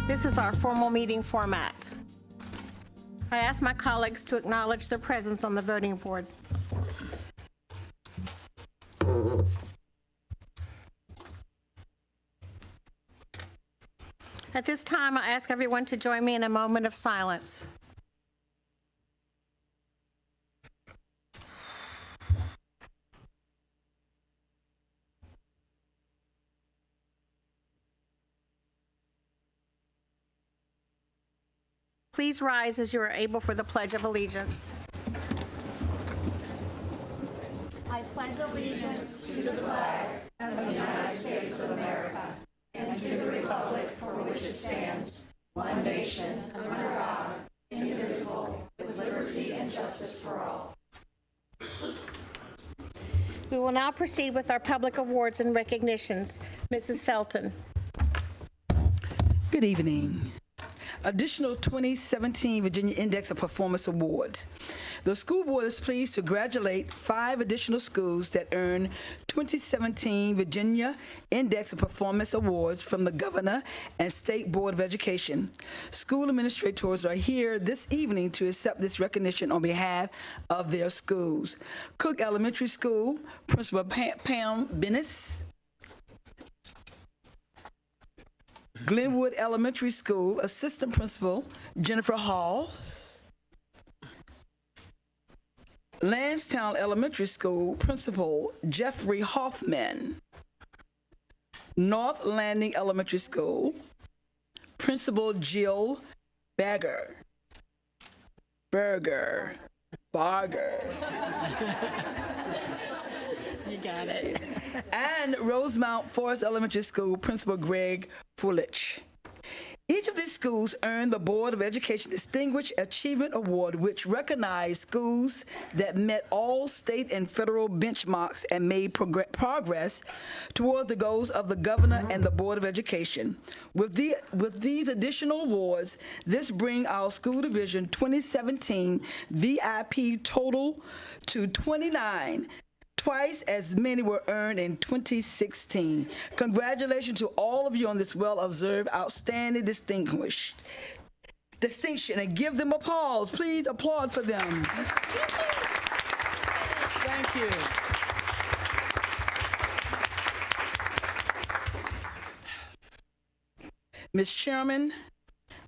This is our formal meeting format. I ask my colleagues to acknowledge their presence on the voting board. At this time, I ask everyone to join me in a moment of silence. Please rise as you are able for the Pledge of Allegiance. I pledge allegiance to the flag of the United States of America and to the republic for which it stands, one nation, under God, indivisible, with liberty and justice for all. We will now proceed with our public awards and recognitions. Mrs. Felton. Good evening. Additional 2017 Virginia Index of Performance Award. The school board is pleased to congratulate 5 additional schools that earned 2017 Virginia Index of Performance Awards from the Governor and State Board of Education. School administrators are here this evening to accept this recognition on behalf of their schools. Cook Elementary School, Principal Pam Bennis. Glenwood Elementary School, Assistant Principal Jennifer Halls. Lansdowne Elementary School, Principal Jeffrey Hoffman. North Landing Elementary School, Principal Jill Barger. You got it. And Rosemount Forest Elementary School, Principal Greg Fulich. Each of these schools earned the Board of Education Distinguished Achievement Award, which recognized schools that met all state and federal benchmarks and made progress toward the goals of the governor and the Board of Education. With these additional awards, this brings our school division 2017 VIP total to 29. Twice as many were earned in 2016. Congratulations to all of you on this well-observed, outstanding distinction, and give them applause. Please applaud for them. Thank you. Ms. Chairman,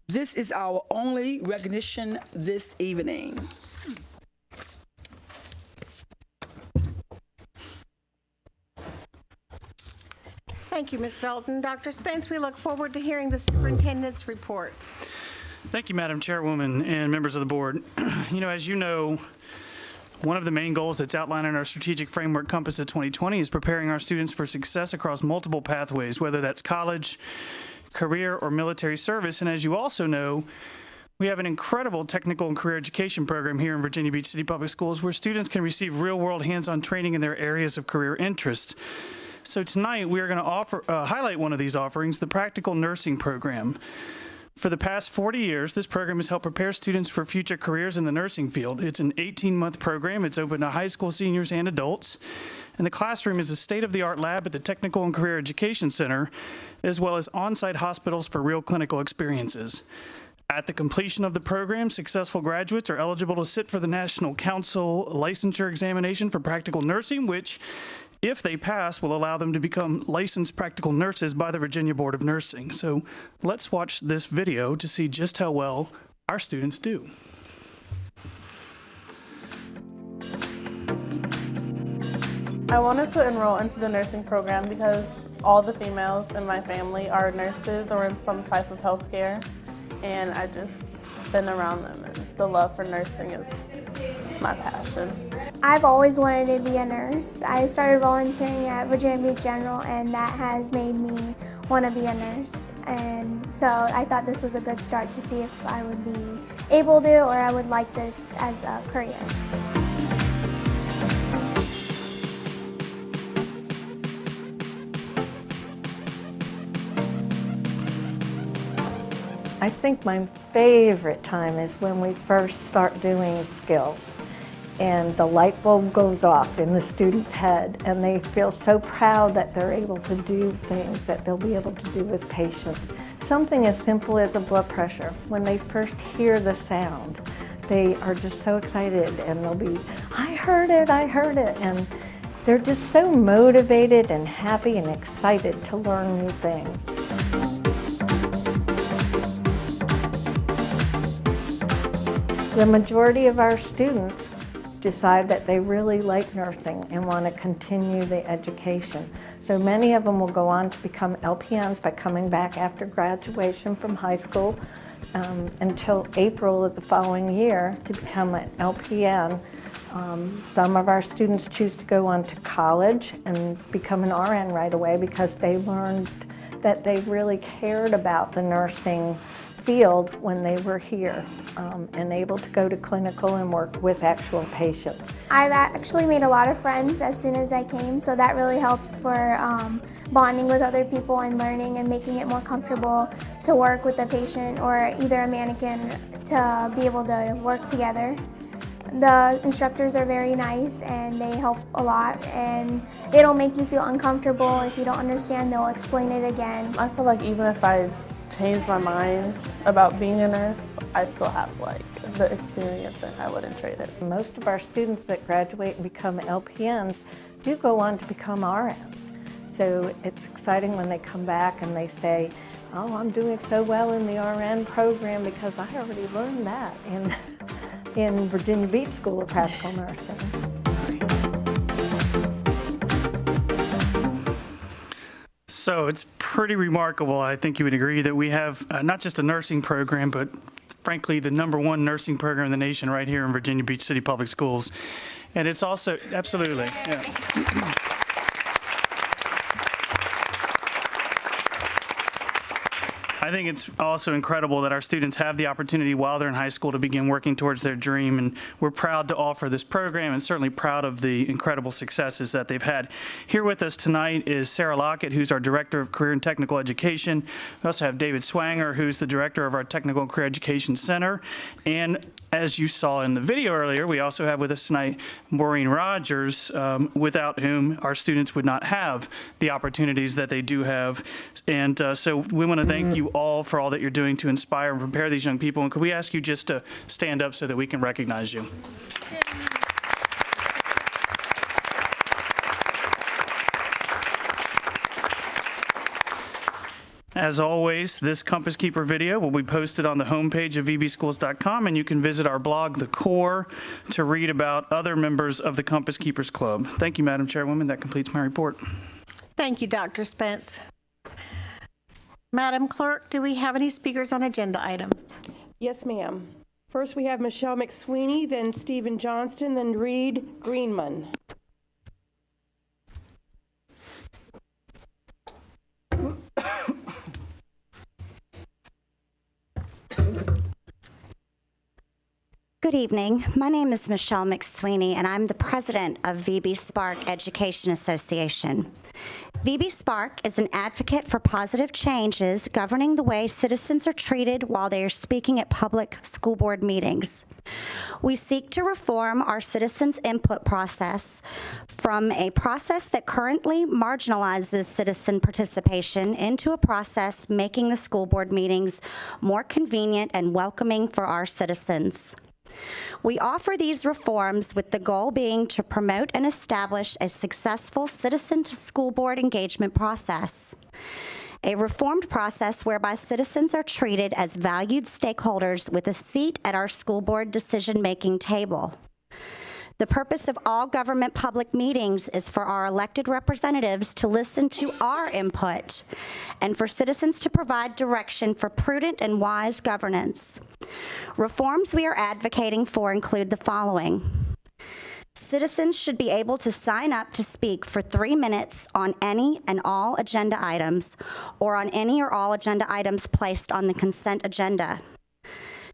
this is our only recognition this evening. Thank you, Ms. Felton. Dr. Spence, we look forward to hearing the superintendent's report. Thank you, Madam Chairwoman and members of the board. As you know, one of the main goals that's outlined in our strategic framework Compass of 2020 is preparing our students for success across multiple pathways, whether that's college, career, or military service. And as you also know, we have an incredible technical and career education program here in Virginia Beach City Public Schools where students can receive real-world hands-on training in their areas of career interest. So tonight we are going to highlight one of these offerings, the Practical Nursing Program. For the past 40 years, this program has helped prepare students for future careers in the nursing field. It's an 18-month program. It's open to high school seniors and adults. And the classroom is a state-of-the-art lab at the Technical and Career Education Center, as well as on-site hospitals for real clinical experiences. At the completion of the program, successful graduates are eligible to sit for the National Council licensure examination for practical nursing, which, if they pass, will allow them to become licensed practical nurses by the Virginia Board of Nursing. So let's watch this video to see just how well our students do. I wanted to enroll into the nursing program because all the females in my family are nurses or in some type of healthcare, and I just been around them, and the love for nursing is my passion. I've always wanted to be a nurse. I started volunteering at Virginia Beach General, and that has made me want to be a nurse. And so I thought this was a good start to see if I would be able to, or I would like this as a career. I think my favorite time is when we first start doing skills. and the light bulb goes off in the student's head, and they feel so proud that they're able to do things that they'll be able to do with patients. Something as simple as a blood pressure. When they first hear the sound, they are just so excited, and they'll be, I heard it, and they're just so motivated and happy and excited to learn new things. The majority of our students decide that they really like nursing and want to continue the education. So many of them will go on to become LPNs by coming back after graduation from high school until April of the following year to become an LPN. Some of our students choose to go on to college and become an RN right away because they learned that they really cared about the nursing field when they were here and able to go to clinical and work with actual patients. I've actually made a lot of friends as soon as I came, so that really helps for bonding with other people and learning and making it more comfortable to work with a patient or either a mannequin to be able to work together. The instructors are very nice and they help a lot, and they don't make you feel uncomfortable. If you don't understand, they'll explain it again. I feel like even if I changed my mind about being a nurse, I still have the experience and I wouldn't trade it. Most of our students that graduate and become LPNs do go on to become RNs. So it's exciting when they come back and they say, oh, I'm doing so well in the RN program because I already learned that in Virginia Beach School of Practical Nursing. So it's pretty remarkable, I think you would agree, that we have not just a nursing program, but frankly, the #1 nursing program in the nation right here in Virginia Beach City Public Schools. And it's also, absolutely, yeah. I think it's also incredible that our students have the opportunity while they're in high school to begin working towards their dream, and we're proud to offer this program and certainly proud of the incredible successes that they've had. Here with us tonight is Sarah Lockett, who's our Director of Career and Technical Education. We also have David Swanger, who's the Director of our Technical and Career Education Center. And as you saw in the video earlier, we also have with us tonight Maureen Rogers, without whom our students would not have the opportunities that they do have. And so we want to thank you all for all that you're doing to inspire and prepare these young people. And could we ask you just to stand up so that we can recognize you? As always, this Compass Keeper video will be posted on the homepage of vbschools.com, and you can visit our blog, The Core, to read about other members of the Compass Keepers Club. Thank you, Madam Chairwoman. That completes my report. Thank you, Dr. Spence. Madam Clerk, do we have any speakers on agenda items? Yes, ma'am. First, we have Michelle McSweeney, then Stephen Johnston, then Reed Greenman. Good evening. My name is Michelle McSweeney, and I'm the president of VB Spark Education Association. VB Spark is an advocate for positive changes governing the way citizens are treated while they are speaking at public school board meetings. We seek to reform our citizens' input process from a process that currently marginalizes citizen participation into a process making the school board meetings more convenient and welcoming for our citizens. We offer these reforms with the goal being to promote and establish a successful citizen-to-school board engagement process, a reformed process whereby citizens are treated as valued stakeholders with a seat at our school board decision-making table. The purpose of all government public meetings is for our elected representatives to listen to our input and for citizens to provide direction for prudent and wise governance. Reforms we are advocating for include the following. Citizens should be able to sign up to speak for 3 minutes on any and all agenda items or on any or all agenda items placed on the consent agenda.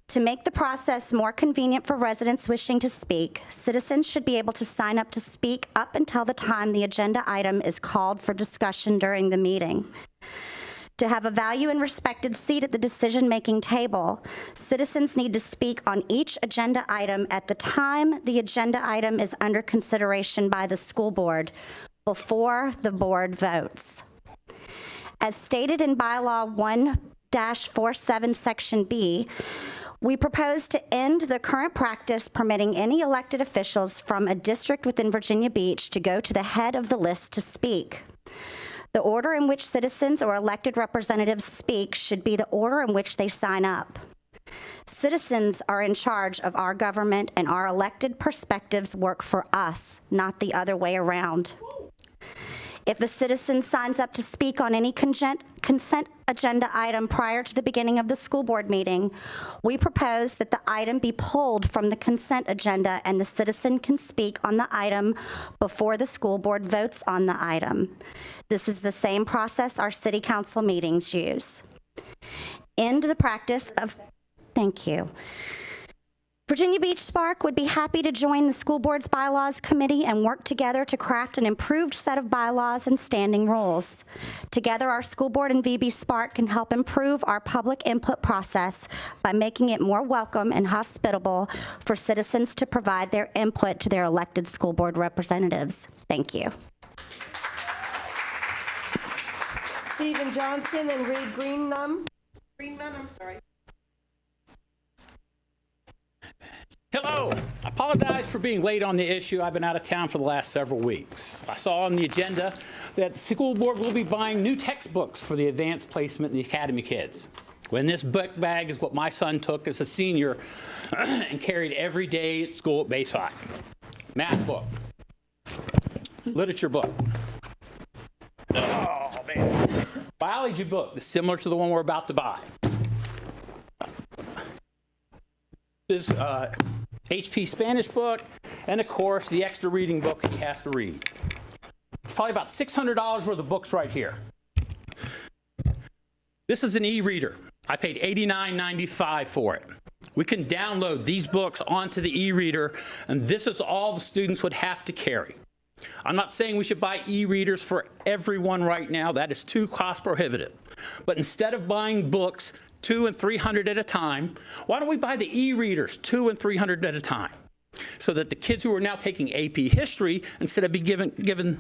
To make the process more convenient for residents wishing to speak, citizens should be able to sign up to speak up until the time the agenda item is called for discussion during the meeting. To have a valued and respected seat at the decision-making table, citizens need to speak on each agenda item at the time the agenda item is under consideration by the school board before the board votes. As stated in Bylaw 1-47, Section B, we propose to end the current practice permitting any elected officials from a district within Virginia Beach to go to the head of the list to speak. The order in which citizens or elected representatives speak should be the order in which they sign up. Citizens are in charge of our government, and our elected perspectives work for us, not the other way around. If a citizen signs up to speak on any consent agenda item prior to the beginning of the school board meeting, we propose that the item be pulled from the consent agenda and the citizen can speak on the item before the school board votes on the item. This is the same process our city council meetings use. End the practice of, thank you. Virginia Beach Spark would be happy to join the school board's bylaws committee and work together to craft an improved set of bylaws and standing rules. Together, our school board and VB Spark can help improve our public input process by making it more welcome and hospitable for citizens to provide their input to their elected school board representatives. Thank you. Stephen Johnston and Reed Greenman. Hello. I apologize for being late on the issue. I've been out of town for the last several weeks. I saw on the agenda that the school board will be buying new textbooks for the advanced placement and the academy kids. When this book bag is what my son took as a senior and carried every day at school at Bayside. Math book. Literature book. Oh, man. Biology book is similar to the one we're about to buy. This HP Spanish book, and of course, the extra reading book he has to read. Probably about $600 worth of books right here. This is an e-reader. I paid $89.95 for it. We can download these books onto the e-reader, and this is all the students would have to carry. I'm not saying we should buy e-readers for everyone right now. That is too cost prohibitive. But instead of buying books 200 and 300 at a time, why don't we buy the e-readers 200 and 300 at a time? So that the kids who are now taking AP history, instead of be given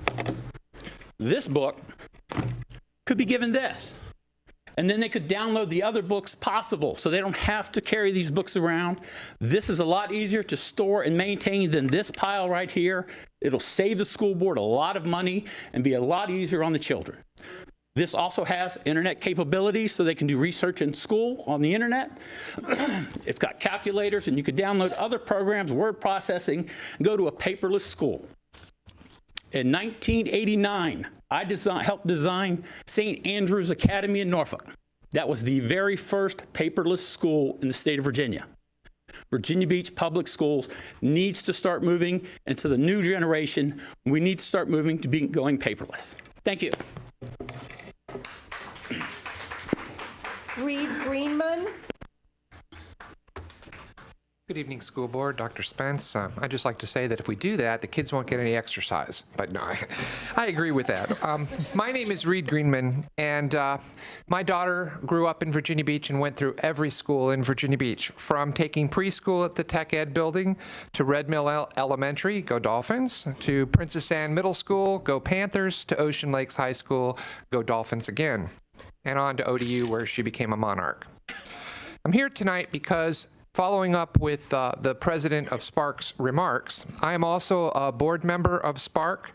this book, could be given this. And then they could download the other books possible, so they don't have to carry these books around. This is a lot easier to store and maintain than this pile right here. It'll save the school board a lot of money and be a lot easier on the children. This also has internet capabilities, so they can do research in school on the internet. It's got calculators, and you could download other programs, word processing, and go to a paperless school. In 1989, I helped design St. Andrew's Academy in Norfolk. That was the very first paperless school in the state of Virginia. Virginia Beach Public Schools needs to start moving into the new generation. We need to start moving to going paperless. Thank you. Reed Greenman. Good evening, school board. Dr. Spence. I'd just like to say that if we do that, the kids won't get any exercise. But no, I agree with that. My name is Reed Greenman, and my daughter grew up in Virginia Beach and went through every school in Virginia Beach, from taking preschool at the Tech Ed building to Red Mill Elementary, go Dolphins, to Princess Anne Middle School, go Panthers, to Ocean Lakes High School, go Dolphins again, and on to ODU, where she became a Monarch. I'm here tonight because, following up with the president of Spark's remarks, I am also a board member of Spark.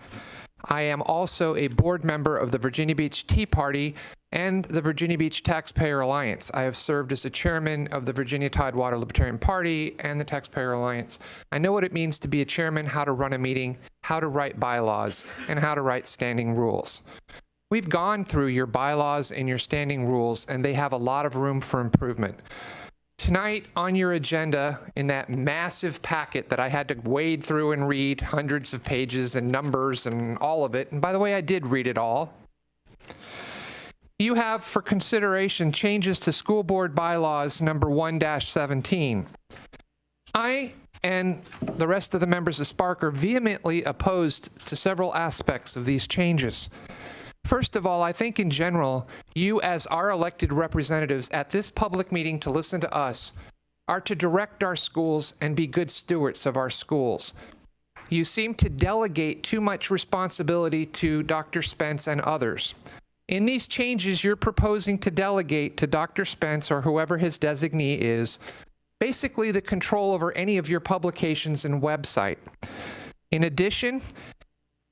I am also a board member of the Virginia Beach Tea Party and the Virginia Beach Taxpayer Alliance. I have served as the chairman of the Virginia Tidewater Libertarian Party and the Taxpayer Alliance. I know what it means to be a chairman, how to run a meeting, how to write bylaws, and how to write standing rules. We've gone through your bylaws and your standing rules, and they have a lot of room for improvement. Tonight on your agenda, in that massive packet that I had to wade through and read, hundreds of pages and numbers and all of it, and by the way, I did read it all, you have for consideration changes to school board bylaws number 1-17. I and the rest of the members of Spark are vehemently opposed to several aspects of these changes. First of all, I think in general, you as our elected representatives at this public meeting to listen to us are to direct our schools and be good stewards of our schools. You seem to delegate too much responsibility to Dr. Spence and others. In these changes, you're proposing to delegate to Dr. Spence or whoever his designee is, basically the control over any of your publications and website. In addition,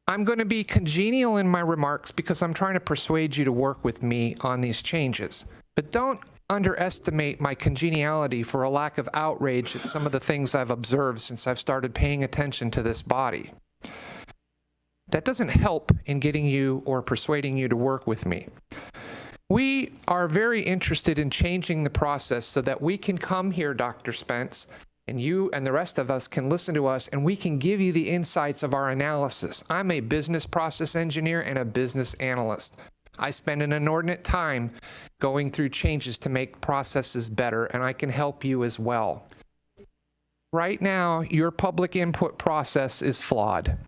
I'm going to be congenial in my remarks because I'm trying to persuade you to work with me on these changes. But don't underestimate my congeniality for a lack of outrage at some of the things I've observed since I've started paying attention to this body. That doesn't help in getting you or persuading you to work with me. We are very interested in changing the process so that we can come here, Dr. Spence, and you and the rest of us can listen to us and we can give you the insights of our analysis. I'm a business process engineer and a business analyst. I spend an inordinate time going through changes to make processes better, and I can help you as well. Right now, your public input process is flawed.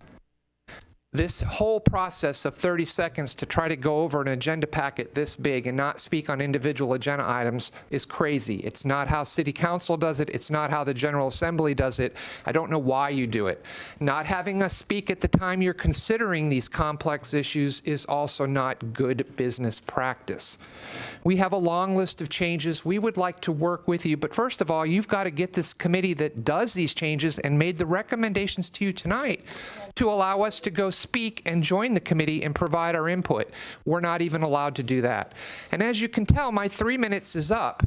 This whole process of 30 seconds to try to go over an agenda packet this big and not speak on individual agenda items is crazy. It's not how City Council does it. It's not how the General Assembly does it. I don't know why you do it. Not having us speak at the time you're considering these complex issues is also not good business practice. We have a long list of changes. We would like to work with you, but first of all, you've got to get this committee that does these changes and made the recommendations to you tonight to allow us to go speak and join the committee and provide our input. We're not even allowed to do that. And as you can tell, my 3 minutes is up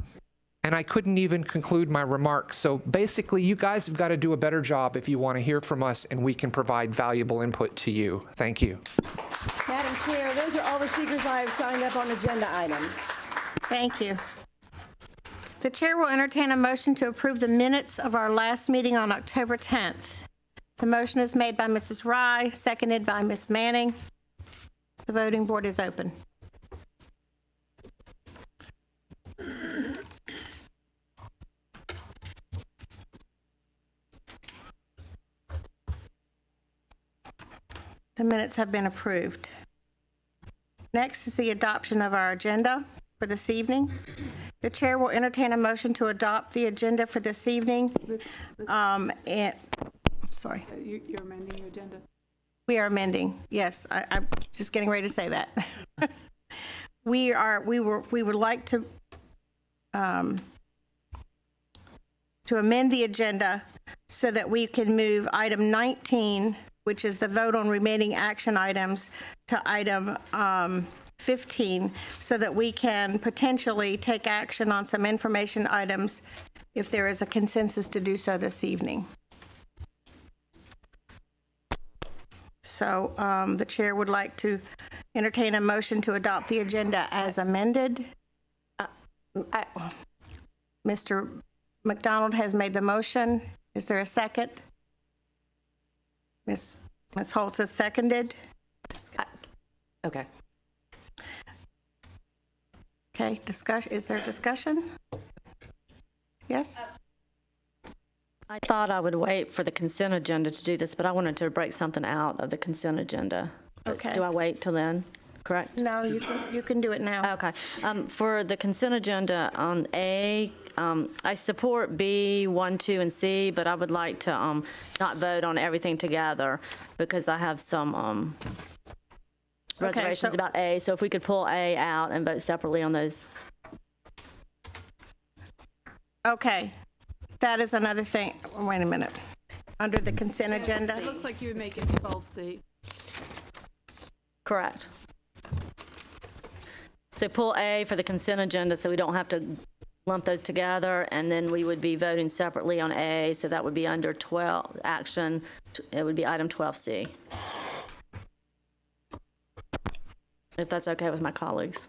and I couldn't even conclude my remarks. So basically, you guys have got to do a better job if you want to hear from us and we can provide valuable input to you. Thank you. Madam Chair, those are all the speakers I have signed up on agenda items. Thank you. The chair will entertain a motion to approve the minutes of our last meeting on October 10th. The motion is made by Mrs. Rye, seconded by Ms. Manning. The voting board is open. The minutes have been approved. Next is the adoption of our agenda for this evening. The chair will entertain a motion to adopt the agenda for this evening. Sorry. You're amending your agenda? We are amending, yes. I'm just getting ready to say that. We would like to amend the agenda so that we can move item 19, which is the vote on remaining action items, to item 15, so that we can potentially take action on some information items if there is a consensus to do so this evening. So the chair would like to entertain a motion to adopt the agenda as amended. Mr. McDonald has made the motion. Is there a second? Ms. Holtz has seconded. Okay. Okay, discussion. Is there discussion? Yes? I thought I would wait for the consent agenda to do this, but I wanted to break something out of the consent agenda. Okay. Do I wait till then? Correct? No, you can do it now. Okay. For the consent agenda on A, I support B, 1, 2, and C, but I would like to not vote on everything together because I have some reservations about A. So if we could pull A out and vote separately on those. Okay. That is another thing. Wait a minute. Under the consent agenda. It looks like you would make it 12C. Correct. So pull A for the consent agenda so we don't have to lump those together, and then we would be voting separately on A, so that would be under 12 action. It would be item 12C. If that's okay with my colleagues.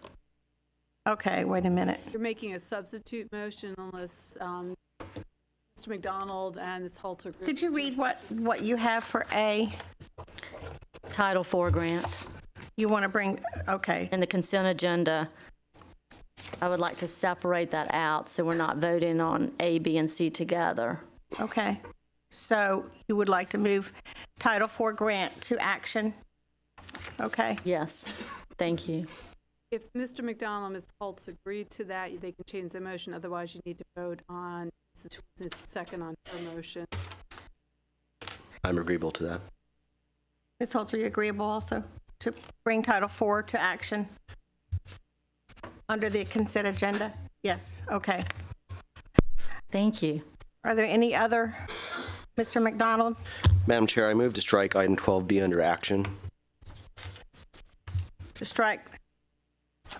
Okay, wait a minute. You're making a substitute motion unless Mr. McDonald and Ms. Holtz agree. Could you read what you have for A? Title IV grant. You want to bring, okay. In the consent agenda, I would like to separate that out so we're not voting on A, B, and C together. Okay. So you would like to move Title IV grant to action? Okay. Yes. Thank you. If Mr. McDonald and Ms. Holtz agree to that, they can change their motion. Otherwise, you need to vote on Mrs. second on her motion. I'm agreeable to that. Ms. Holtz, are you agreeable also to bring Title IV to action under the consent agenda? Yes, okay. Thank you. Are there any other, Mr. McDonald? Madam Chair, I move to strike item 12B under action. To strike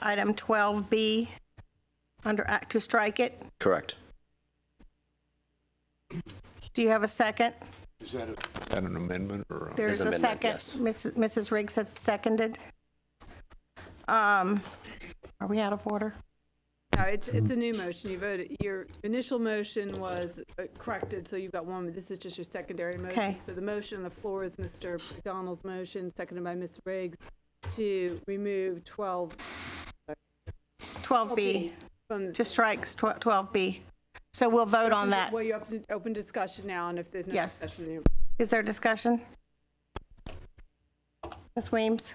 item 12B under act, to strike it? Correct. Do you have a second? Is that an amendment or? There's a amendment, second. yes. Mrs. Riggs has seconded. Are we out of order? No, it's a new motion. You voted, your initial motion was corrected, so you've got one. This is just your secondary motion. Okay. So the motion on the floor is Mr. McDonald's motion, seconded by Ms. Riggs, to remove 12B, from. to strike 12B. So we'll vote on that. Well, you open discussion now, and if there's no Yes. discussion, then Is there discussion? Ms. Weems?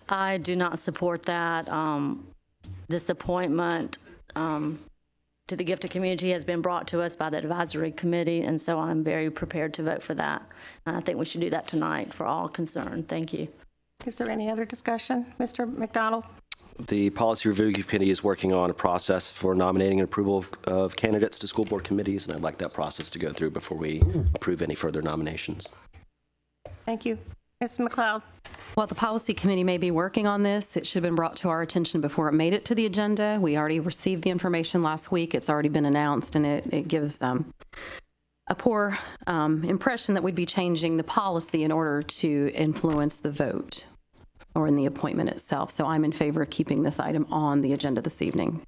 I do not support that. This appointment to the gifted community has been brought to us by the advisory committee, and so I'm very prepared to vote for that. And I think we should do that tonight for all concerned. Thank you. Is there any other discussion? Mr. McDonald? The Policy Review Committee is working on a process for nominating and approval of candidates to school board committees, and I'd like that process to go through before we approve any further nominations. Thank you. Ms. McLeod? Well, the policy committee may be working on this. It should have been brought to our attention before it made it to the agenda. We already received the information last week. It's already been announced, and it gives a poor impression that we'd be changing the policy in order to influence the vote or in the appointment itself. So I'm in favor of keeping this item on the agenda this evening.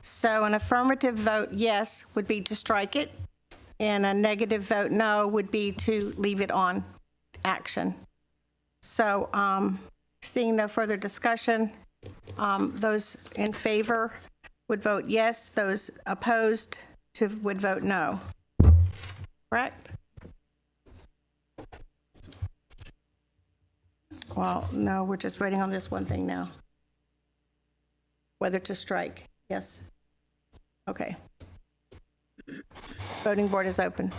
So an affirmative vote yes would be to strike it, and a negative vote no would be to leave it on action. So seeing no further discussion, those in favor would vote yes, those opposed would vote no. Correct? Well, no, we're just waiting on this one thing now. Whether to strike, yes. Okay. Voting board is open.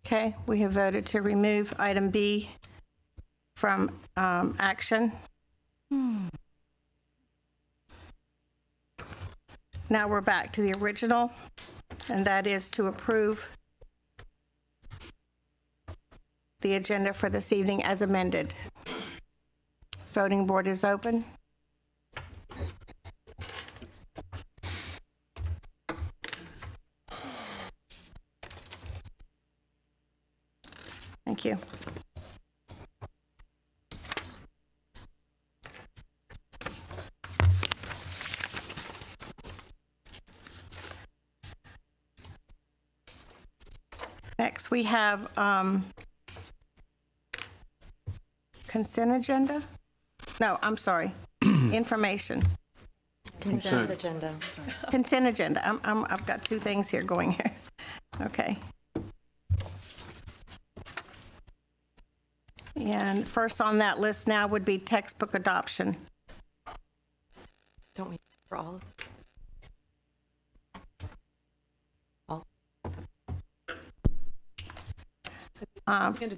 Okay, we have voted to remove item B from action. Now we're back to the original, and that is to approve the agenda for this evening as amended. Voting board is open. Thank you. Next, we have consent agenda? No, I'm sorry, information. Consent agenda. Consent agenda. I've got two things here going here. Okay. And first on that list now would be textbook adoption. Don't we for all of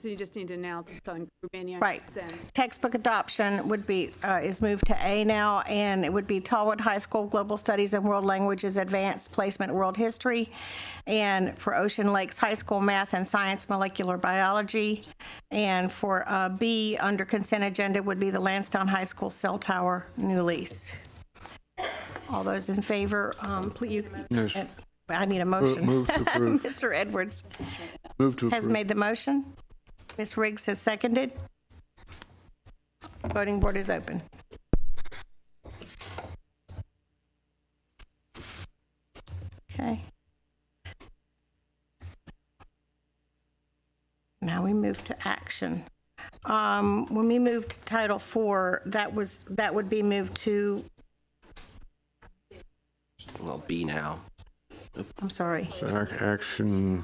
you just need to announce it's on remaining on Right. consent. Textbook adoption would be, is moved to A now, and it would be Tallwood High School Global Studies and World Languages Advanced Placement World History, and for Ocean Lakes High School Math and Science Molecular Biology. And for B, under consent agenda, would be the Lansdowne High School Cell Tower new lease. All those in favor, please. Yes. I need a motion. Move to approve. Mr. Edwards Move to has approve. made the motion. Ms. Riggs has seconded. Voting board is open. Okay. Now we move to action. When we moved to Title IV, that would be moved to Well, B now. I'm sorry. Action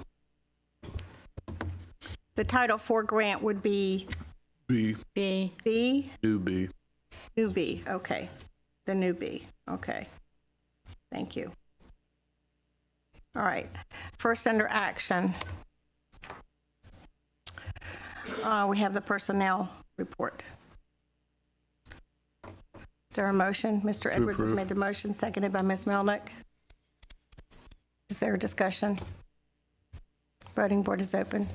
The Title IV grant would be B. B. B? Do B. New B, okay. The new B, okay. Thank you. All right. First under action, we have the personnel report. Is there a motion? Mr. Edwards has approve. made the motion, seconded by Ms. Melnick. Is there a discussion? Voting board is open.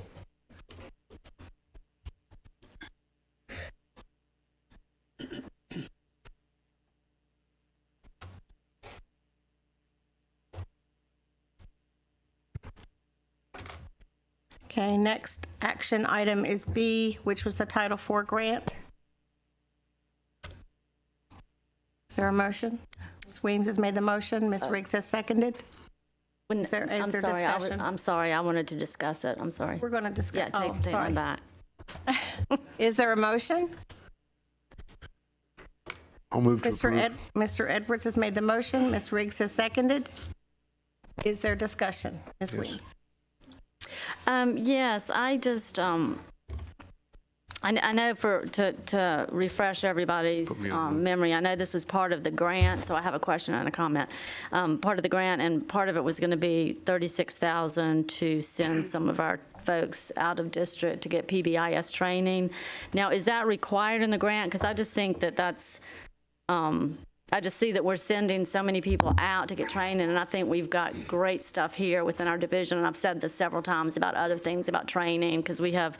Okay, next action item is B, which was the Title IV grant. Is there a motion? Ms. Weems has made the motion. Ms. Riggs has seconded. Is there discussion? I'm sorry, I wanted to discuss it. I'm sorry. We're going to discuss. Yeah, take sorry. mine back. Is there a motion? I'll move to approve. Mr. Edwards has made the motion. Ms. Riggs has seconded. Is there discussion? Ms. Weems? Yes, I just, I know to refresh everybody's memory, I know this is part of the grant, so I have a question and a comment. Part of the grant, and part of it was going to be $36,000 to send some of our folks out of district to get PBIS training. Now, is that required in the grant? Because I just think that's, I just see that we're sending so many people out to get training, and I think we've got great stuff here within our division, and I've said this several times about other things about training, because we have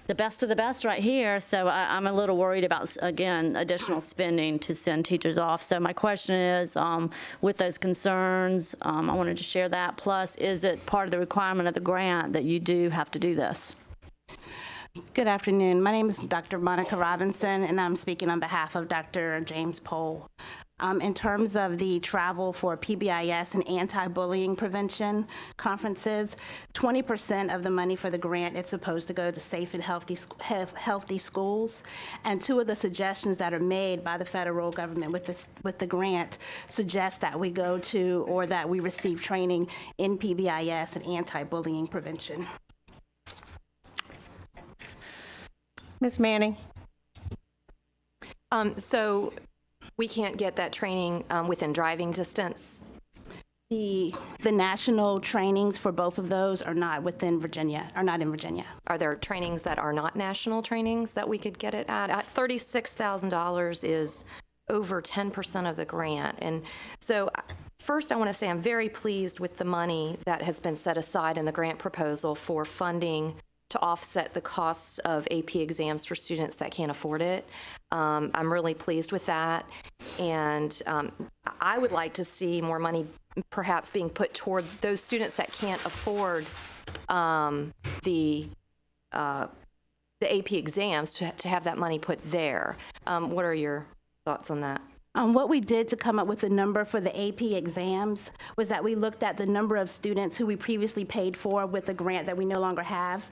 the best of the best right here, so I'm a little worried about, again, additional spending to send teachers off. So my question is, with those concerns, I wanted to share that, plus is it part of the requirement of the grant that you do have to do this? Good afternoon. My name is Dr. Monica Robinson, and I'm speaking on behalf of Dr. James Pohl. In terms of the travel for PBIS and anti-bullying prevention conferences, 20% of the money for the grant is supposed to go to safe and healthy schools. And two of the suggestions that are made by the federal government with the grant suggest that we go to or that we receive training in PBIS and anti-bullying prevention. Ms. Manning. So we can't get that training within driving distance? The national trainings for both of those are not in Virginia. Are there trainings that are not national trainings that we could get it at? $36,000 is over 10% of the grant. And so first I want to say I'm very pleased with the money that has been set aside in the grant proposal for funding to offset the costs of AP exams for students that can't afford it. I'm really pleased with that. And I would like to see more money perhaps being put toward those students that can't afford the AP exams, to have that money put there. What are your thoughts on that? What we did to come up with the number for the AP exams was that we looked at the number of students who we previously paid for with the grant that we no longer have.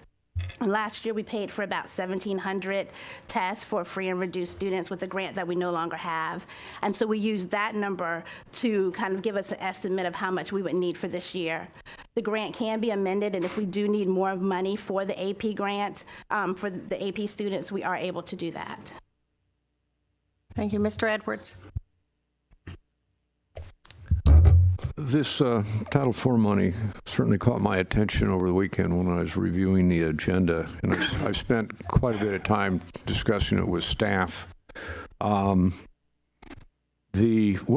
And last year we paid for about 1,700 tests for free and reduced students with a grant that we no longer have. And so we used that number to kind of give us an estimate of how much we would need for this year. The grant can be amended, and if we do need more money for the AP grant, for the AP students, we are able to do that. Thank you. Mr. Edwards. This Title IV money certainly caught my attention over the weekend when I was reviewing the agenda, and I've spent quite a bit of time discussing it with staff. We're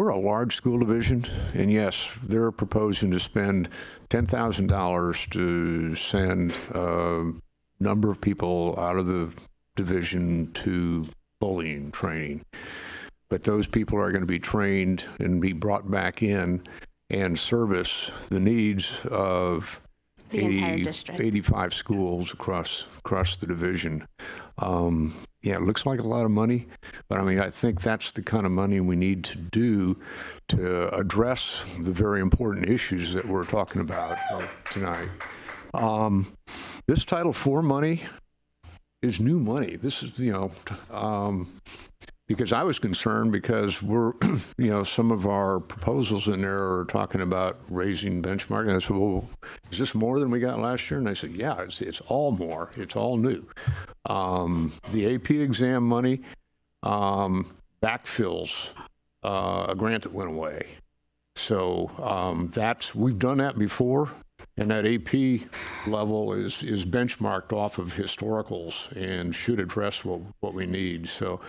a large school division, and yes, they're proposing to spend $10,000 to send a number of people out of the division to bullying training. But those people are going to be trained and be brought back in and service the needs of the entire district. 85 schools across the division. Yeah, it looks like a lot of money, but I mean, I think that's the kind of money we need to do to address the very important issues that we're talking about tonight. This Title IV money is new money. This is, because I was concerned because we're, some of our proposals in there are talking about raising benchmark. And I said, well, is this more than we got last year? And I said, yeah, it's all more. It's all new. The AP exam money backfills a grant that went away. So we've done that before. And that AP level is benchmarked off of historicals and should address what we need. So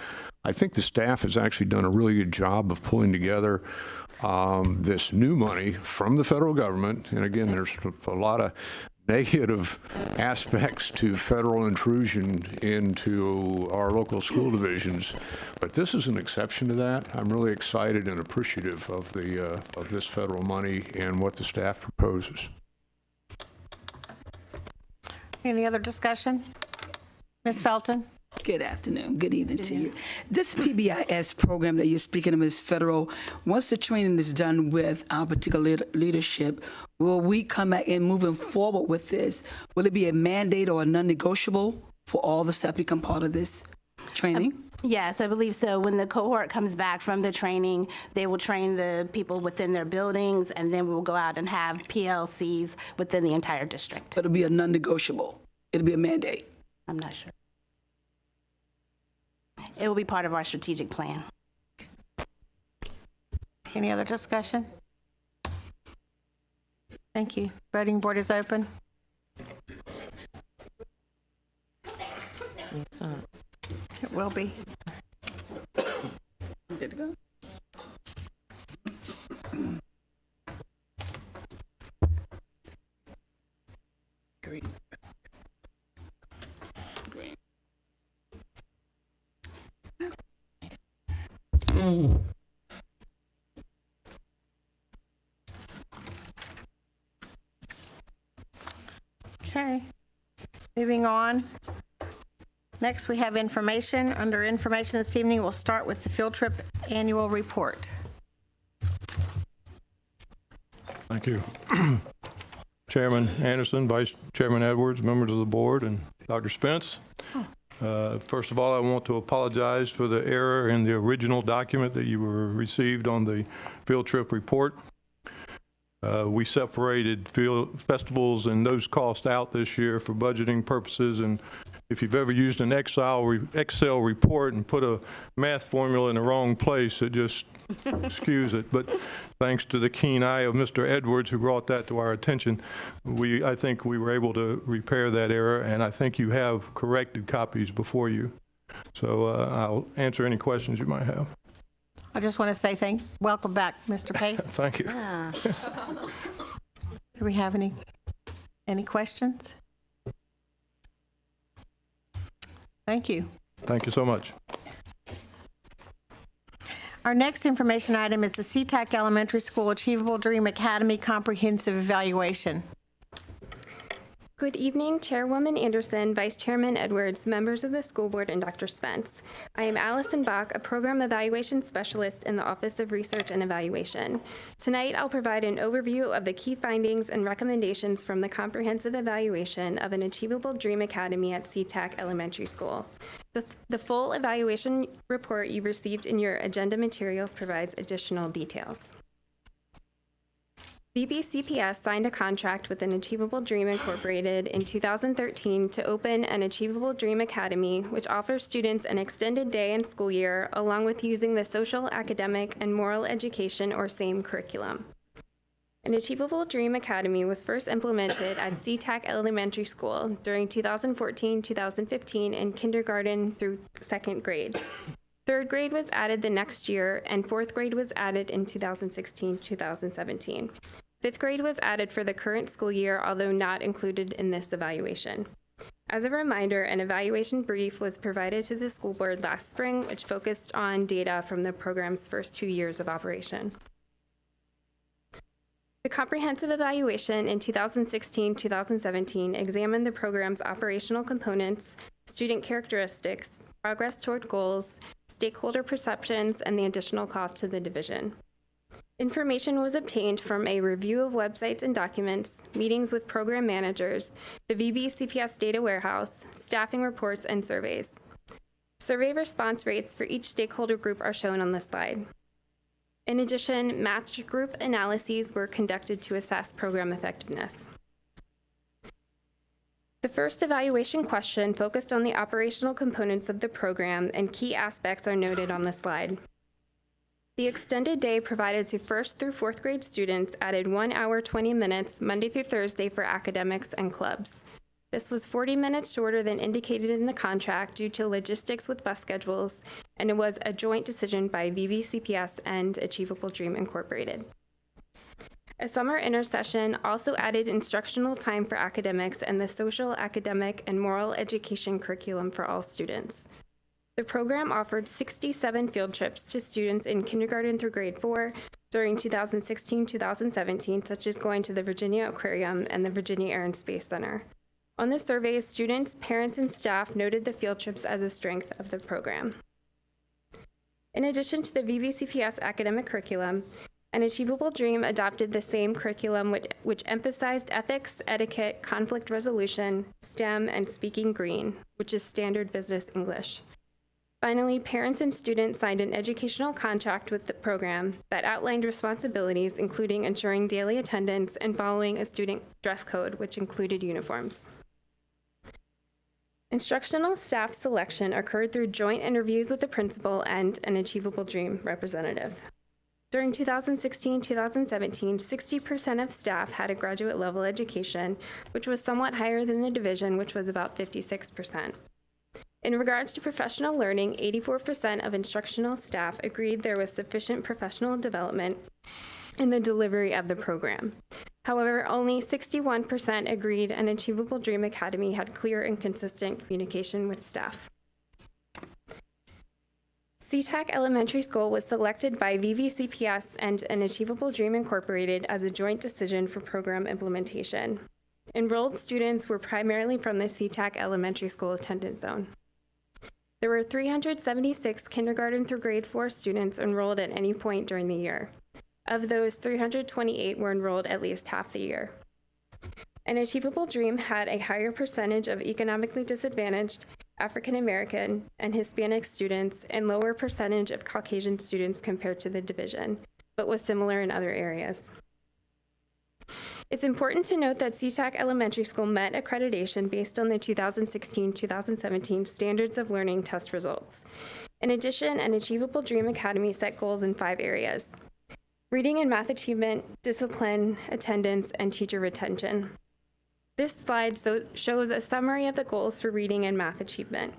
I think the staff has actually done a really good job of pulling together this new money from the federal government. And again, there's a lot of negative aspects to federal intrusion into our local school divisions, but this is an exception to that. I'm really excited and appreciative of this federal money and what the staff proposes. Any other discussion? Ms. Felton? Good afternoon. Good evening to you. This PBIS program that you're speaking of is federal. Once the training is done with our particular leadership, will we come back and moving forward with this? Will it be a mandate or a non-negotiable for all the staff to become part of this training? Yes, I believe so. When the cohort comes back from the training, they will train the people within their buildings, and then we will go out and have PLCs within the entire district. So it'll be a non-negotiable. It'll be a mandate. I'm not sure. It will be part of our strategic plan. Any other discussion? Thank you. Voting board is open. It will be. Good to go. Great. Great. Okay. Moving on. Next, we have information. Under information this evening, we'll start with the field trip annual report. Thank you. Chairman Anderson, Vice Chairman Edwards, members of the board, and Dr. Spence. First of all, I want to apologize for the error in the original document that you received on the field trip report. We separated field festivals and those costs out this year for budgeting purposes, and if you've ever used an Excel report and put a math formula in the wrong place, it just skews it. But thanks to the keen eye of Mr. Edwards, who brought that to our attention, I think we were able to repair that error, and I think you have corrected copies before you. So I'll answer any questions you might have. I just want to say welcome back, Mr. Pace. Thank you. Do we have any questions? Thank you. Thank you so much. Our next information item is the SeaTac Elementary School Achievable Dream Academy Comprehensive Evaluation. Good evening, Chairwoman Anderson, Vice Chairman Edwards, members of the school board, and Dr. Spence. I am Allison Bach, a program evaluation specialist in the Office of Research and Evaluation. Tonight, I'll provide an overview of the key findings and recommendations from the comprehensive evaluation of an Achievable Dream Academy at SeaTac Elementary School. The full evaluation report you received in your agenda materials provides additional details. VBCPS signed a contract with an Achievable Dream Incorporated in 2013 to open an Achievable Dream Academy, which offers students an extended day and school year, along with using the social, academic, and moral education or SAME curriculum. An Achievable Dream Academy was first implemented at SeaTac Elementary School during 2014-2015 in kindergarten through second grade. Third grade was added the next year, and fourth grade was added in 2016-2017. Fifth grade was added for the current school year, although not included in this evaluation. As a reminder, an evaluation brief was provided to the school board last spring, which focused on data from the program's first 2 years of operation. The comprehensive evaluation in 2016-2017 examined the program's operational components, student characteristics, progress toward goals, stakeholder perceptions, and the additional cost to the division. Information was obtained from a review of websites and documents, meetings with program managers, the VBCPS data warehouse, staffing reports, and surveys. Survey response rates for each stakeholder group are shown on the slide. In addition, matched group analyses were conducted to assess program effectiveness. The first evaluation question focused on the operational components of the program, and key aspects are noted on the slide. The extended day provided to 1st through 4th grade students added 1 hour 20 minutes Monday through Thursday for academics and clubs. This was 40 minutes shorter than indicated in the contract due to logistics with bus schedules, and it was a joint decision by VVCPS and Achievable Dream Incorporated. A summer intersession also added instructional time for academics and the social, academic, and moral education curriculum for all students. The program offered 67 field trips to students in kindergarten through grade 4 during 2016-2017, such as going to the Virginia Aquarium and the Virginia Air and Space Center. On the surveys, students, parents, and staff noted the field trips as a strength of the program. In addition to the VVCPS academic curriculum, An Achievable Dream adopted the same curriculum which emphasized ethics, etiquette, conflict resolution, STEM, and speaking green, which is standard business English. Finally, parents and students signed an educational contract with the program that outlined responsibilities, including ensuring daily attendance and following a student dress code, which included uniforms. Instructional staff selection occurred through joint interviews with the principal and an Achievable Dream representative. During 2016-2017, 60% of staff had a graduate level education, which was somewhat higher than the division, which was about 56%. In regards to professional learning, 84% of instructional staff agreed there was sufficient professional development in the delivery of the program. However, only 61% agreed an Achievable Dream Academy had clear and consistent communication with staff. SeaTac Elementary School was selected by VVCPS and an Achievable Dream Incorporated as a joint decision for program implementation. Enrolled students were primarily from the SeaTac Elementary School attendance zone. There were 376 kindergarten through grade 4 students enrolled at any point during the year. Of those, 328 were enrolled at least half the year. An Achievable Dream had a higher percentage of economically disadvantaged African American and Hispanic students and lower percentage of Caucasian students compared to the division, but was similar in other areas. It's important to note that SeaTac Elementary School met accreditation based on the 2016-2017 Standards of Learning test results. In addition, an Achievable Dream Academy set goals in 5 areas: reading and math achievement, discipline, attendance, and teacher retention. This slide shows a summary of the goals for reading and math achievement.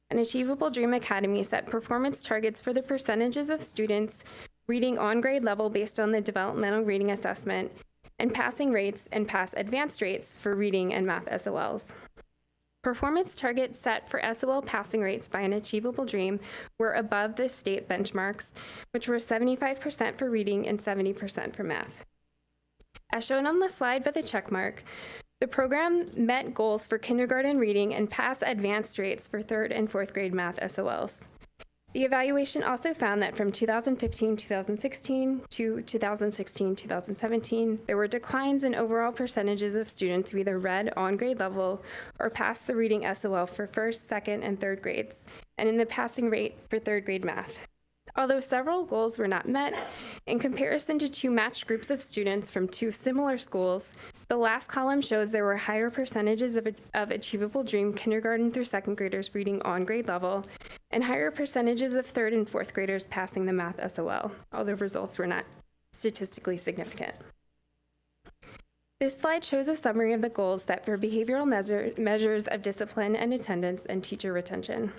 An Achievable Dream Academy set performance targets for the percentages of students reading on grade level based on the developmental reading assessment, and passing rates and pass advanced rates for reading and math SOLs. Performance targets set for SOL passing rates by an Achievable Dream were above the state benchmarks, which were 75% for reading and 70% for math. As shown on the slide by the check mark, the program met goals for kindergarten reading and passed advanced rates for 3rd and 4th grade math SOLs. The evaluation also found that from 2015-2016 to 2016-2017, there were declines in overall percentages of students who either read on grade level or passed the reading SOL for 1st, 2nd, and 3rd grades, and in the passing rate for 3rd grade math. Although several goals were not met, in comparison to 2 matched groups of students from 2 similar schools, the last column shows there were higher percentages of Achievable Dream kindergarten through 2nd graders reading on grade level, and higher percentages of 3rd and 4th graders passing the math SOL, although results were not statistically significant. This slide shows a summary of the goals set for behavioral measures of discipline and attendance and teacher retention.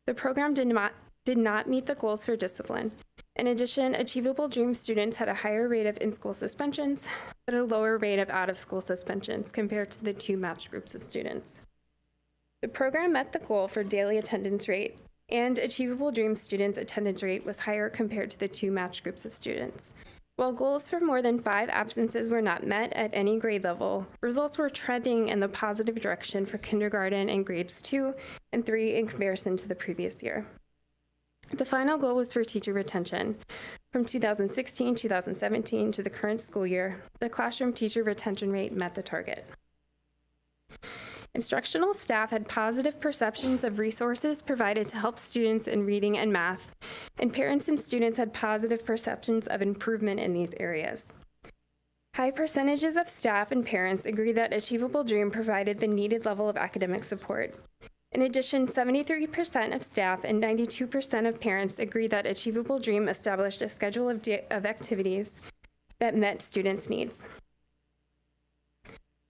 The program did not meet the goals for discipline. In addition, Achievable Dream students had a higher rate of in-school suspensions, but a lower rate of out-of-school suspensions compared to the 2 matched groups of students. The program met the goal for daily attendance rate, and Achievable Dream students' attendance rate was higher compared to the 2 matched groups of students. While goals for more than 5 absences were not met at any grade level, results were trending in the positive direction for kindergarten and grades 2 and 3 in comparison to the previous year. The final goal was for teacher retention. From 2016-2017 to the current school year, the classroom teacher retention rate met the target. Instructional staff had positive perceptions of resources provided to help students in reading and math, and parents and students had positive perceptions of improvement in these areas. High percentages of staff and parents agree that Achievable Dream provided the needed level of academic support. In addition, 73% of staff and 92% of parents agree that Achievable Dream established a schedule of activities that met students' needs.